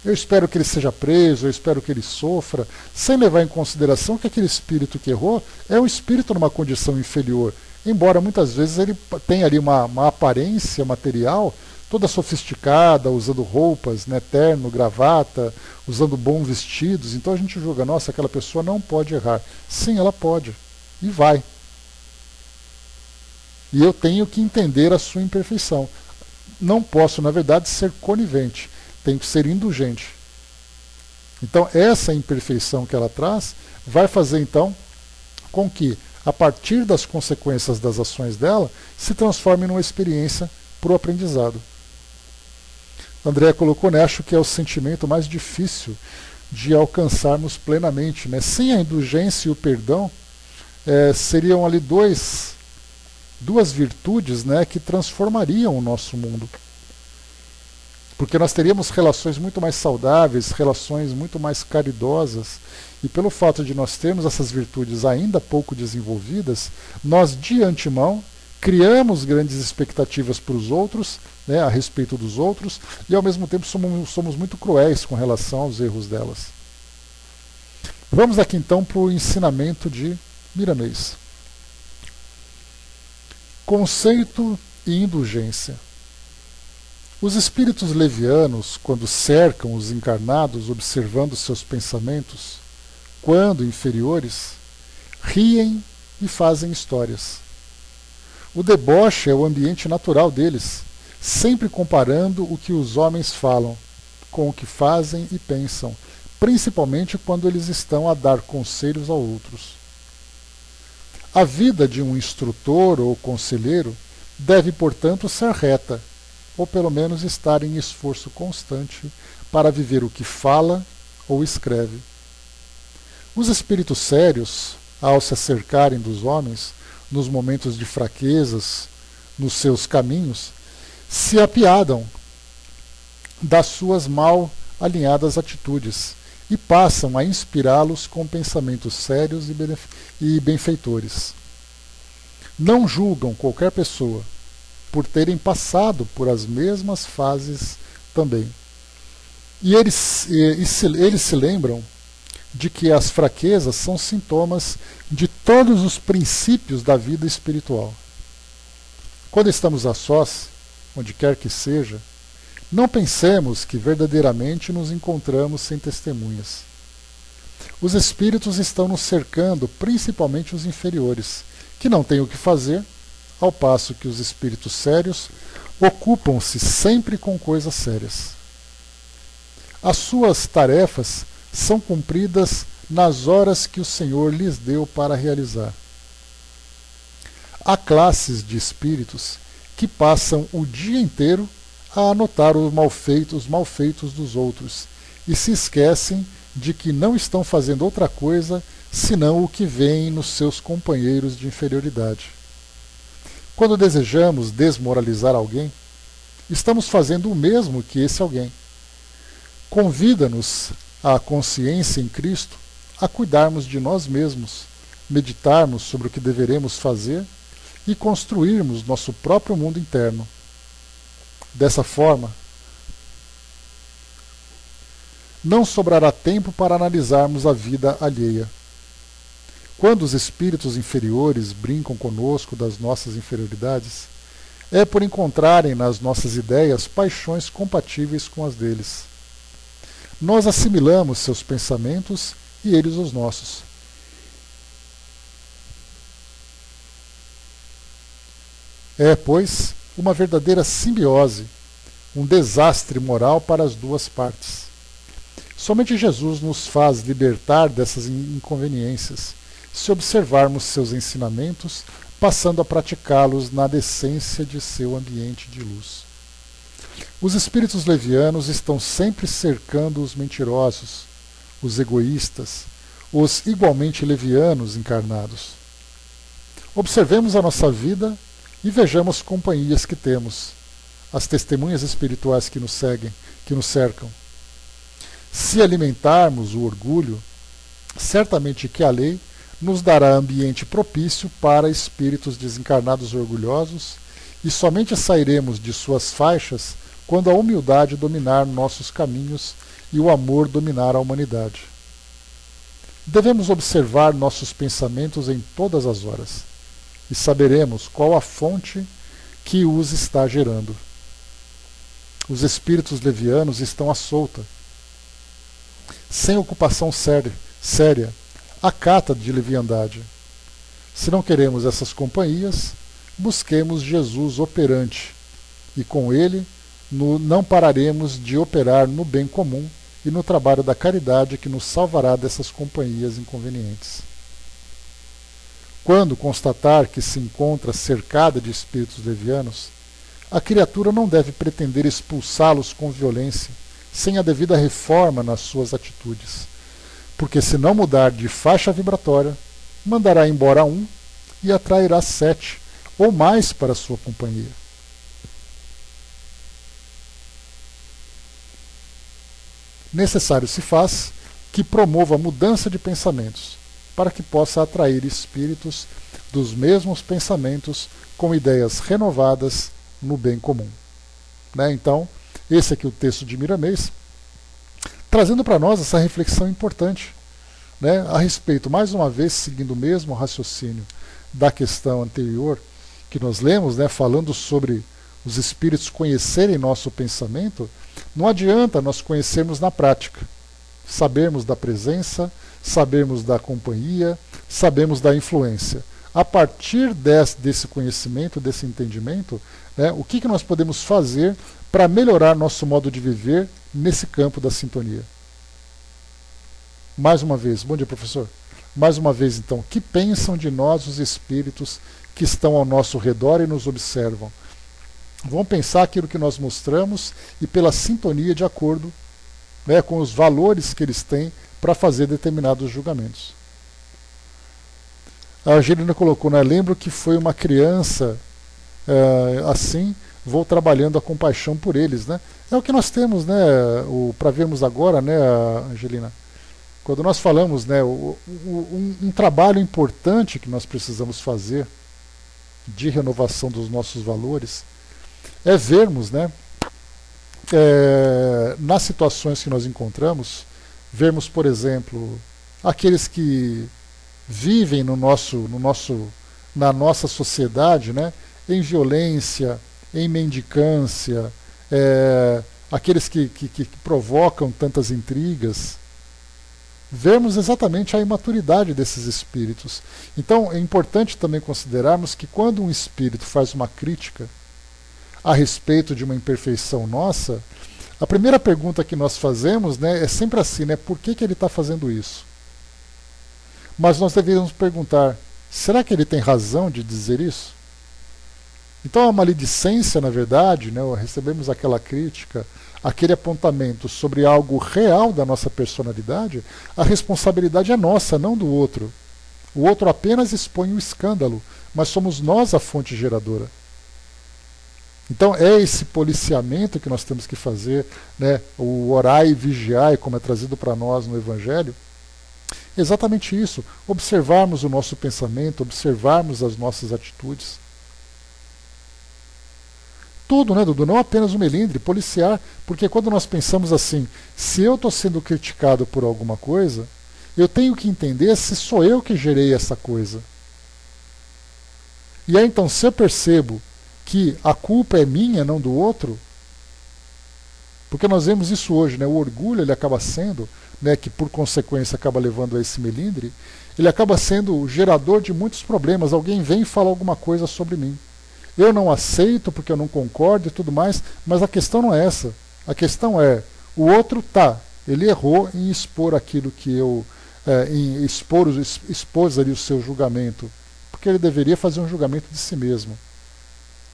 Eu espero que ele seja preso, eu espero que ele sofra, sem levar em consideração que aquele espírito que errou é um espírito numa condição inferior, embora muitas vezes ele tenha ali uma aparência material toda sofisticada, usando roupas, né, terno, gravata, usando bons vestidos. Então a gente julga, nossa, aquela pessoa não pode errar. Sim, ela pode, e vai. E eu tenho que entender a sua imperfeição. Não posso, na verdade, ser conivente. Tenho que ser indulgente. Então, essa imperfeição que ela traz vai fazer, então, com que, a partir das consequências das ações dela, se transforme numa experiência para o aprendizado. André colocou, né, acho que é o sentimento mais difícil de alcançarmos plenamente, né? Sem a indulgência e o perdão, seriam ali duas virtudes, né, que transformariam o nosso mundo. Porque nós teríamos relações muito mais saudáveis, relações muito mais caridosas, e pelo fato de nós termos essas virtudes ainda pouco desenvolvidas, nós de antemão criamos grandes expectativas para os outros, né, a respeito dos outros, e ao mesmo tempo somos muito cruéis com relação aos erros delas. Vamos aqui então para o ensinamento de Miramês. Conceito e indulgência. Os espíritos levianos, quando cercam os encarnados observando seus pensamentos, quando inferiores, riem e fazem histórias. O deboche é o ambiente natural deles, sempre comparando o que os homens falam com o que fazem e pensam, principalmente quando eles estão a dar conselhos a outros. A vida de um instrutor ou conselheiro deve, portanto, ser reta, ou pelo menos estar em esforço constante para viver o que fala ou escreve. Os espíritos sérios, ao se acercarem dos homens, nos momentos de fraquezas, nos seus caminhos, se apiadam das suas mal alinhadas atitudes e passam a inspirá-los com pensamentos sérios e benfeitores. Não julgam qualquer pessoa por terem passado por as mesmas fases também. E eles se lembram de que as fraquezas são sintomas de todos os princípios da vida espiritual. Quando estamos a sós, onde quer que seja, não pensemos que verdadeiramente nos encontramos sem testemunhas. Os espíritos estão nos cercando, principalmente os inferiores, que não têm o que fazer, ao passo que os espíritos sérios ocupam-se sempre com coisas sérias. As suas tarefas são cumpridas nas horas que o Senhor lhes deu para realizar. Há classes de espíritos que passam o dia inteiro a anotar os malfeitos dos outros e se esquecem de que não estão fazendo outra coisa senão o que veem nos seus companheiros de inferioridade. Quando desejamos desmoralizar alguém, estamos fazendo o mesmo que esse alguém. Convida-nos a consciência em Cristo a cuidarmos de nós mesmos, meditarmos sobre o que deveremos fazer e construirmos nosso próprio mundo interno. Dessa forma, não sobrará tempo para analisarmos a vida alheia. Quando os espíritos inferiores brincam conosco das nossas inferioridades, é por encontrarem nas nossas ideias paixões compatíveis com as deles. Nós assimilamos seus pensamentos e eles os nossos. É, pois, uma verdadeira simbiose, um desastre moral para as duas partes. Somente Jesus nos faz libertar dessas inconveniências, se observarmos seus ensinamentos, passando a praticá-los na decência de seu ambiente de luz. Os espíritos levianos estão sempre cercando os mentirosos, os egoístas, os igualmente levianos encarnados. Observemos a nossa vida e vejamos companhias que temos, as testemunhas espirituais que nos seguem, que nos cercam. Se alimentarmos o orgulho, certamente que a lei nos dará ambiente propício para espíritos desencarnados orgulhosos, e somente sairemos de suas faixas quando a humildade dominar nossos caminhos e o amor dominar a humanidade. Devemos observar nossos pensamentos em todas as horas, e saberemos qual a fonte que os está gerando. Os espíritos levianos estão à solta, sem ocupação séria, à cata de leviandade. Se não queremos essas companhias, busquemos Jesus operante, e com ele não pararemos de operar no bem comum e no trabalho da caridade que nos salvará dessas companhias inconvenientes. Quando constatar que se encontra cercada de espíritos levianos, a criatura não deve pretender expulsá-los com violência, sem a devida reforma nas suas atitudes, porque se não mudar de faixa vibratória, mandará embora um e atrairá 7 ou mais para sua companhia. Necessário se faz que promova a mudança de pensamentos, para que possa atrair espíritos dos mesmos pensamentos com ideias renovadas no bem comum. Né? Então, esse aqui é o texto de Miramês, trazendo para nós essa reflexão importante, né, a respeito, mais uma vez, seguindo o mesmo raciocínio da questão anterior que nós lemos, né, falando sobre os espíritos conhecerem nosso pensamento. Não adianta nós conhecermos na prática, sabermos da presença, sabermos da companhia, sabemos da influência. A partir desse conhecimento, desse entendimento, né, o que nós podemos fazer para melhorar nosso modo de viver nesse campo da sintonia? Mais uma vez, bom dia, professor. Mais uma vez, então, o que pensam de nós os espíritos que estão ao nosso redor e nos observam? Vão pensar aquilo que nós mostramos e pela sintonia de acordo, né, com os valores que eles têm para fazer determinados julgamentos. A Angelina colocou, né, lembro que foi uma criança assim, vou trabalhando a compaixão por eles. Né? É o que nós temos, né, para vermos agora, né, Angelina? Quando nós falamos, né, um trabalho importante que nós precisamos fazer de renovação dos nossos valores é vermos, né, nas situações que nós encontramos, vermos, por exemplo, aqueles que vivem na nossa sociedade, né, em violência, em mendicância, aqueles que provocam tantas intrigas, vermos exatamente a imaturidade desses espíritos. Então é importante também considerarmos que quando um espírito faz uma crítica a respeito de uma imperfeição nossa, a primeira pergunta que nós fazemos, né, é sempre assim, né, por que ele está fazendo isso? Mas nós deveríamos perguntar, será que ele tem razão de dizer isso? Então a maledicência, na verdade, né, recebemos aquela crítica, aquele apontamento sobre algo real da nossa personalidade, a responsabilidade é nossa, não do outro. O outro apenas expõe o escândalo, mas somos nós a fonte geradora. Então é esse policiamento que nós temos que fazer, né, o orai e vigiai, como é trazido para nós no Evangelho. Exatamente isso, observarmos o nosso pensamento, observarmos as nossas atitudes. Tudo, né, Dudu? Não apenas o melindre, policiar, porque quando nós pensamos assim, se eu estou sendo criticado por alguma coisa, eu tenho que entender se sou eu que gerei essa coisa. E aí então, se eu percebo que a culpa é minha, não do outro, porque nós vemos isso hoje, né, o orgulho ele acaba sendo, né, que por consequência acaba levando a esse melindre, ele acaba sendo o gerador de muitos problemas. Alguém vem e fala alguma coisa sobre mim. Eu não aceito porque eu não concordo e tudo mais, mas a questão não é essa. A questão é, o outro ele errou em expor aquilo que eu, expôs ali o seu julgamento, porque ele deveria fazer um julgamento de si mesmo.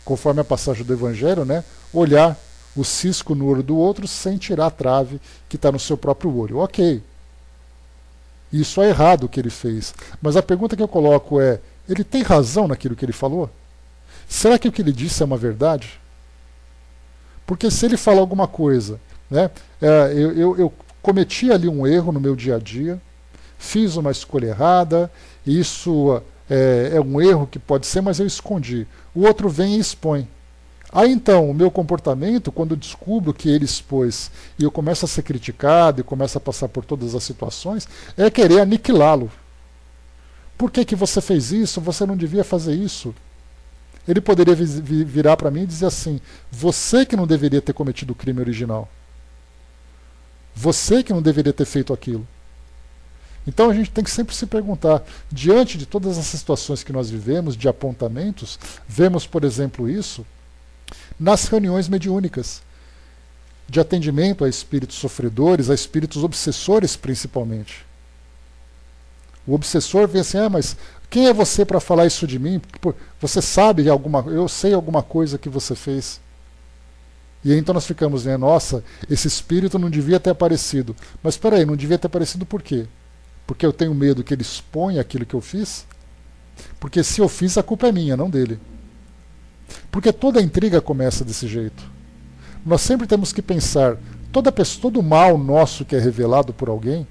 Conforme a passagem do Evangelho, né, olhar o cisco no olho do outro sem tirar a trave que está no seu próprio olho. Ok. Isso é errado o que ele fez. Mas a pergunta que eu coloco é, ele tem razão naquilo que ele falou? Será que o que ele disse é uma verdade? Porque se ele fala alguma coisa, né, eu cometi ali um erro no meu dia a dia, fiz uma escolha errada, isso é um erro que pode ser, mas eu escondi. O outro vem e expõe. Aí então, o meu comportamento, quando eu descubro que ele expôs e eu começo a ser criticado e começo a passar por todas as situações, é querer aniquilá-lo. Por que você fez isso? Você não devia fazer isso. Ele poderia virar para mim e dizer assim, você que não deveria ter cometido o crime original. Você que não deveria ter feito aquilo. Então a gente tem que sempre se perguntar, diante de todas essas situações que nós vivemos, de apontamentos, vemos, por exemplo, isso nas reuniões mediúnicas, de atendimento a espíritos sofredores, a espíritos obsessores principalmente. O obsessor vem assim, mas quem é você para falar isso de mim? Você sabe eu sei alguma coisa que você fez. E aí então nós ficamos, né, nossa, esse espírito não devia ter aparecido. Mas espera aí, não devia ter aparecido por quê? Porque eu tenho medo que ele exponha aquilo que eu fiz? Porque se eu fiz, a culpa é minha, não dele. Porque toda intriga começa desse jeito. Nós sempre temos que pensar, todo mal nosso que é revelado por alguém,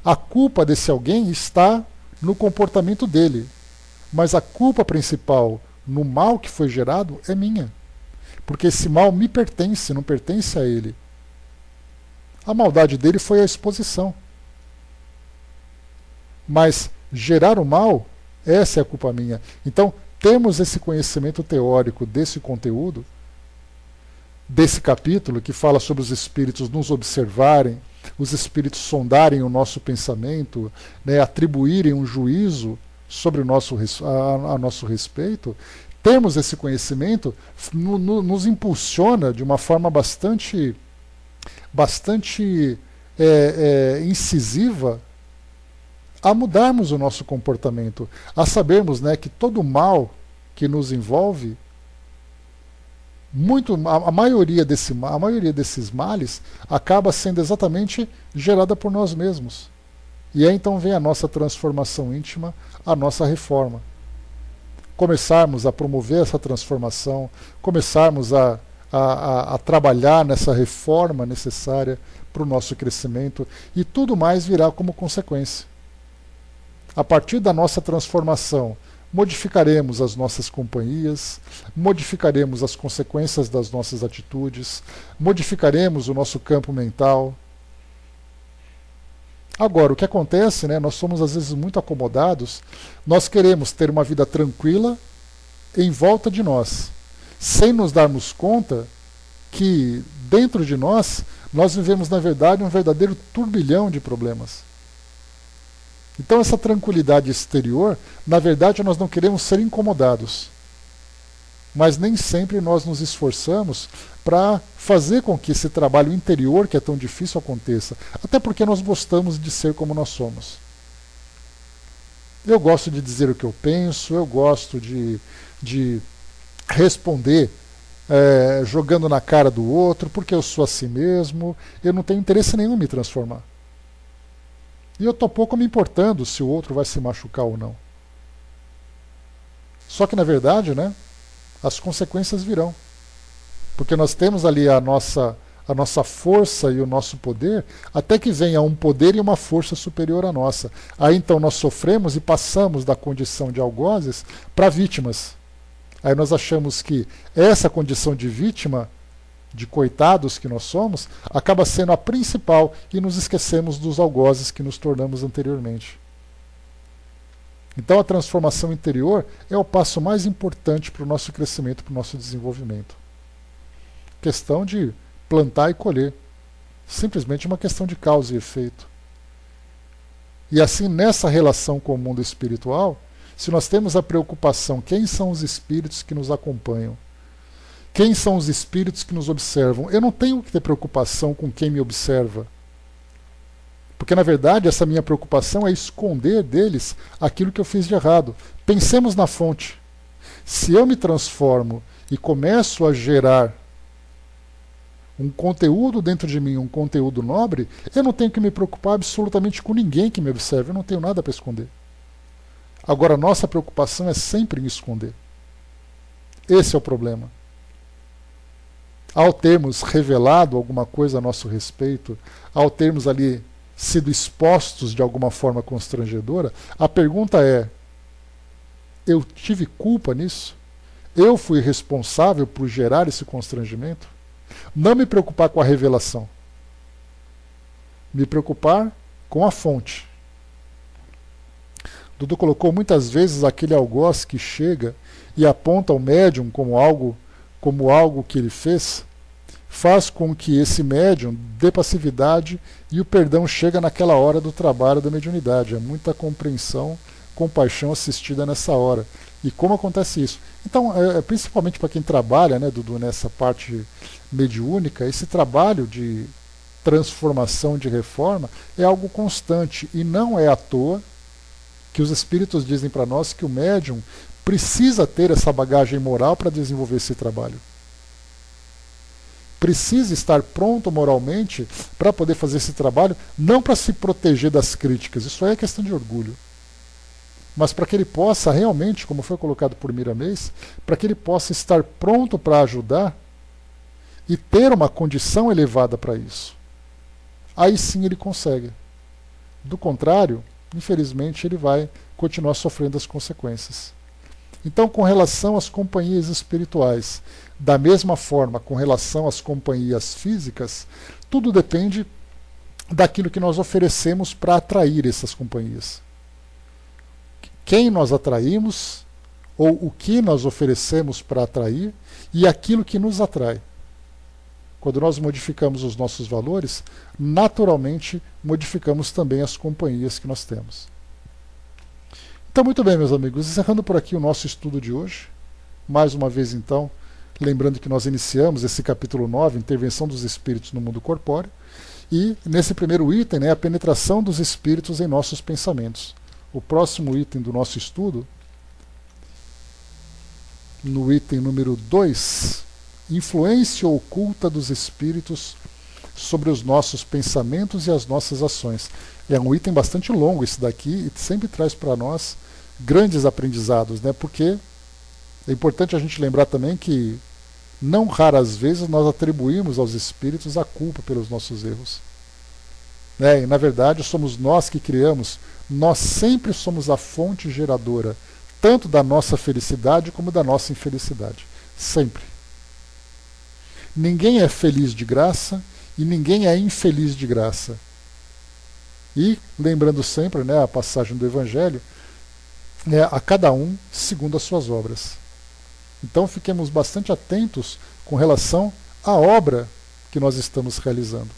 a culpa desse alguém está no comportamento dele. mas a culpa principal no mal que foi gerado é minha. Porque esse mal me pertence, não pertence a ele. A maldade dele foi a exposição. Mas gerar o mal, essa é a culpa minha. Então, temos esse conhecimento teórico desse conteúdo, desse capítulo, que fala sobre os espíritos nos observarem, os espíritos sondarem o nosso pensamento, né, atribuírem um juízo sobre o nosso, a nosso respeito. Temos esse conhecimento, nos impulsiona de uma forma bastante incisiva a mudarmos o nosso comportamento, a sabermos, né, que todo mal que nos envolve, a maioria desses males acaba sendo exatamente gerada por nós mesmos. E aí então vem a nossa transformação íntima, a nossa reforma. Começarmos a promover essa transformação, começarmos a trabalhar nessa reforma necessária para o nosso crescimento, e tudo mais virá como consequência. A partir da nossa transformação, modificaremos as nossas companhias, modificaremos as consequências das nossas atitudes, modificaremos o nosso campo mental. Agora, o que acontece, né, nós somos às vezes muito acomodados, nós queremos ter uma vida tranquila em volta de nós, sem nos darmos conta que dentro de nós vivemos, na verdade, um verdadeiro turbilhão de problemas. Então essa tranquilidade exterior, na verdade nós não queremos ser incomodados. Mas nem sempre nós nos esforçamos para fazer com que esse trabalho interior, que é tão difícil, aconteça. Até porque nós gostamos de ser como nós somos. Eu gosto de dizer o que eu penso, eu gosto de responder jogando na cara do outro, porque eu sou assim mesmo, eu não tenho interesse nenhum em me transformar. E eu estou pouco me importando se o outro vai se machucar ou não. Só que, na verdade, né, as consequências virão. Porque nós temos ali a nossa força e o nosso poder, até que venha um poder e uma força superior à nossa. Aí então nós sofremos e passamos da condição de algozes para vítimas. Aí nós achamos que essa condição de vítima, de coitados que nós somos, acaba sendo a principal, e nos esquecemos dos algozes que nos tornamos anteriormente. Então a transformação interior é o passo mais importante para o nosso crescimento, para o nosso desenvolvimento. Questão de plantar e colher. Simplesmente uma questão de causa e efeito. E assim, nessa relação com o mundo espiritual, se nós temos a preocupação, quem são os espíritos que nos acompanham? Quem são os espíritos que nos observam? Eu não tenho que ter preocupação com quem me observa. Porque, na verdade, essa minha preocupação é esconder deles aquilo que eu fiz de errado. Pensemos na fonte. Se eu me transformo e começo a gerar um conteúdo dentro de mim, um conteúdo nobre, eu não tenho que me preocupar absolutamente com ninguém que me observe. Eu não tenho nada para esconder. Agora, nossa preocupação é sempre em esconder. Esse é o problema. Ao termos revelado alguma coisa a nosso respeito, ao termos ali sido expostos de alguma forma constrangedora, a pergunta é: eu tive culpa nisso? Eu fui responsável por gerar esse constrangimento? Não me preocupar com a revelação. Me preocupar com a fonte. Dudu colocou muitas vezes aquele algoz que chega e aponta ao médium como algo que ele fez, faz com que esse médium dê passividade e o perdão chega naquela hora do trabalho da mediunidade. É muita compreensão, compaixão assistida nessa hora. E como acontece isso? Então, principalmente para quem trabalha, né, Dudu, nessa parte mediúnica, esse trabalho de transformação, de reforma, é algo constante. E não é à toa que os espíritos dizem para nós que o médium precisa ter essa bagagem moral para desenvolver esse trabalho. Precisa estar pronto moralmente para poder fazer esse trabalho, não para se proteger das críticas, isso aí é questão de orgulho, mas para que ele possa realmente, como foi colocado por Miramês, para que ele possa estar pronto para ajudar e ter uma condição elevada para isso. Aí sim ele consegue. Do contrário, infelizmente, ele vai continuar sofrendo as consequências. Então, com relação às companhias espirituais, da mesma forma com relação às companhias físicas, tudo depende daquilo que nós oferecemos para atrair essas companhias. Quem nós atraímos, ou o que nós oferecemos para atrair, e aquilo que nos atrai. Quando nós modificamos os nossos valores, naturalmente modificamos também as companhias que nós temos. Então, muito bem, meus amigos, encerrando por aqui o nosso estudo de hoje. Mais uma vez, então, lembrando que nós iniciamos esse capítulo 9, Intervenção dos Espíritos no Mundo Corpóreo, e nesse primeiro item, né, a penetração dos espíritos em nossos pensamentos. O próximo item do nosso estudo, no item número 2, influência oculta dos espíritos sobre os nossos pensamentos e as nossas ações. É um item bastante longo esse daqui e sempre traz para nós grandes aprendizados, né? Porque é importante a gente lembrar também que não raras vezes nós atribuímos aos espíritos a culpa pelos nossos erros. Né? E, na verdade, somos nós que criamos, nós sempre somos a fonte geradora, tanto da nossa felicidade como da nossa infelicidade. Sempre. Ninguém é feliz de graça e ninguém é infeliz de graça. E, lembrando sempre, né, a passagem do Evangelho, né, a cada um segundo as suas obras. Então fiquemos bastante atentos com relação à obra que nós estamos realizando.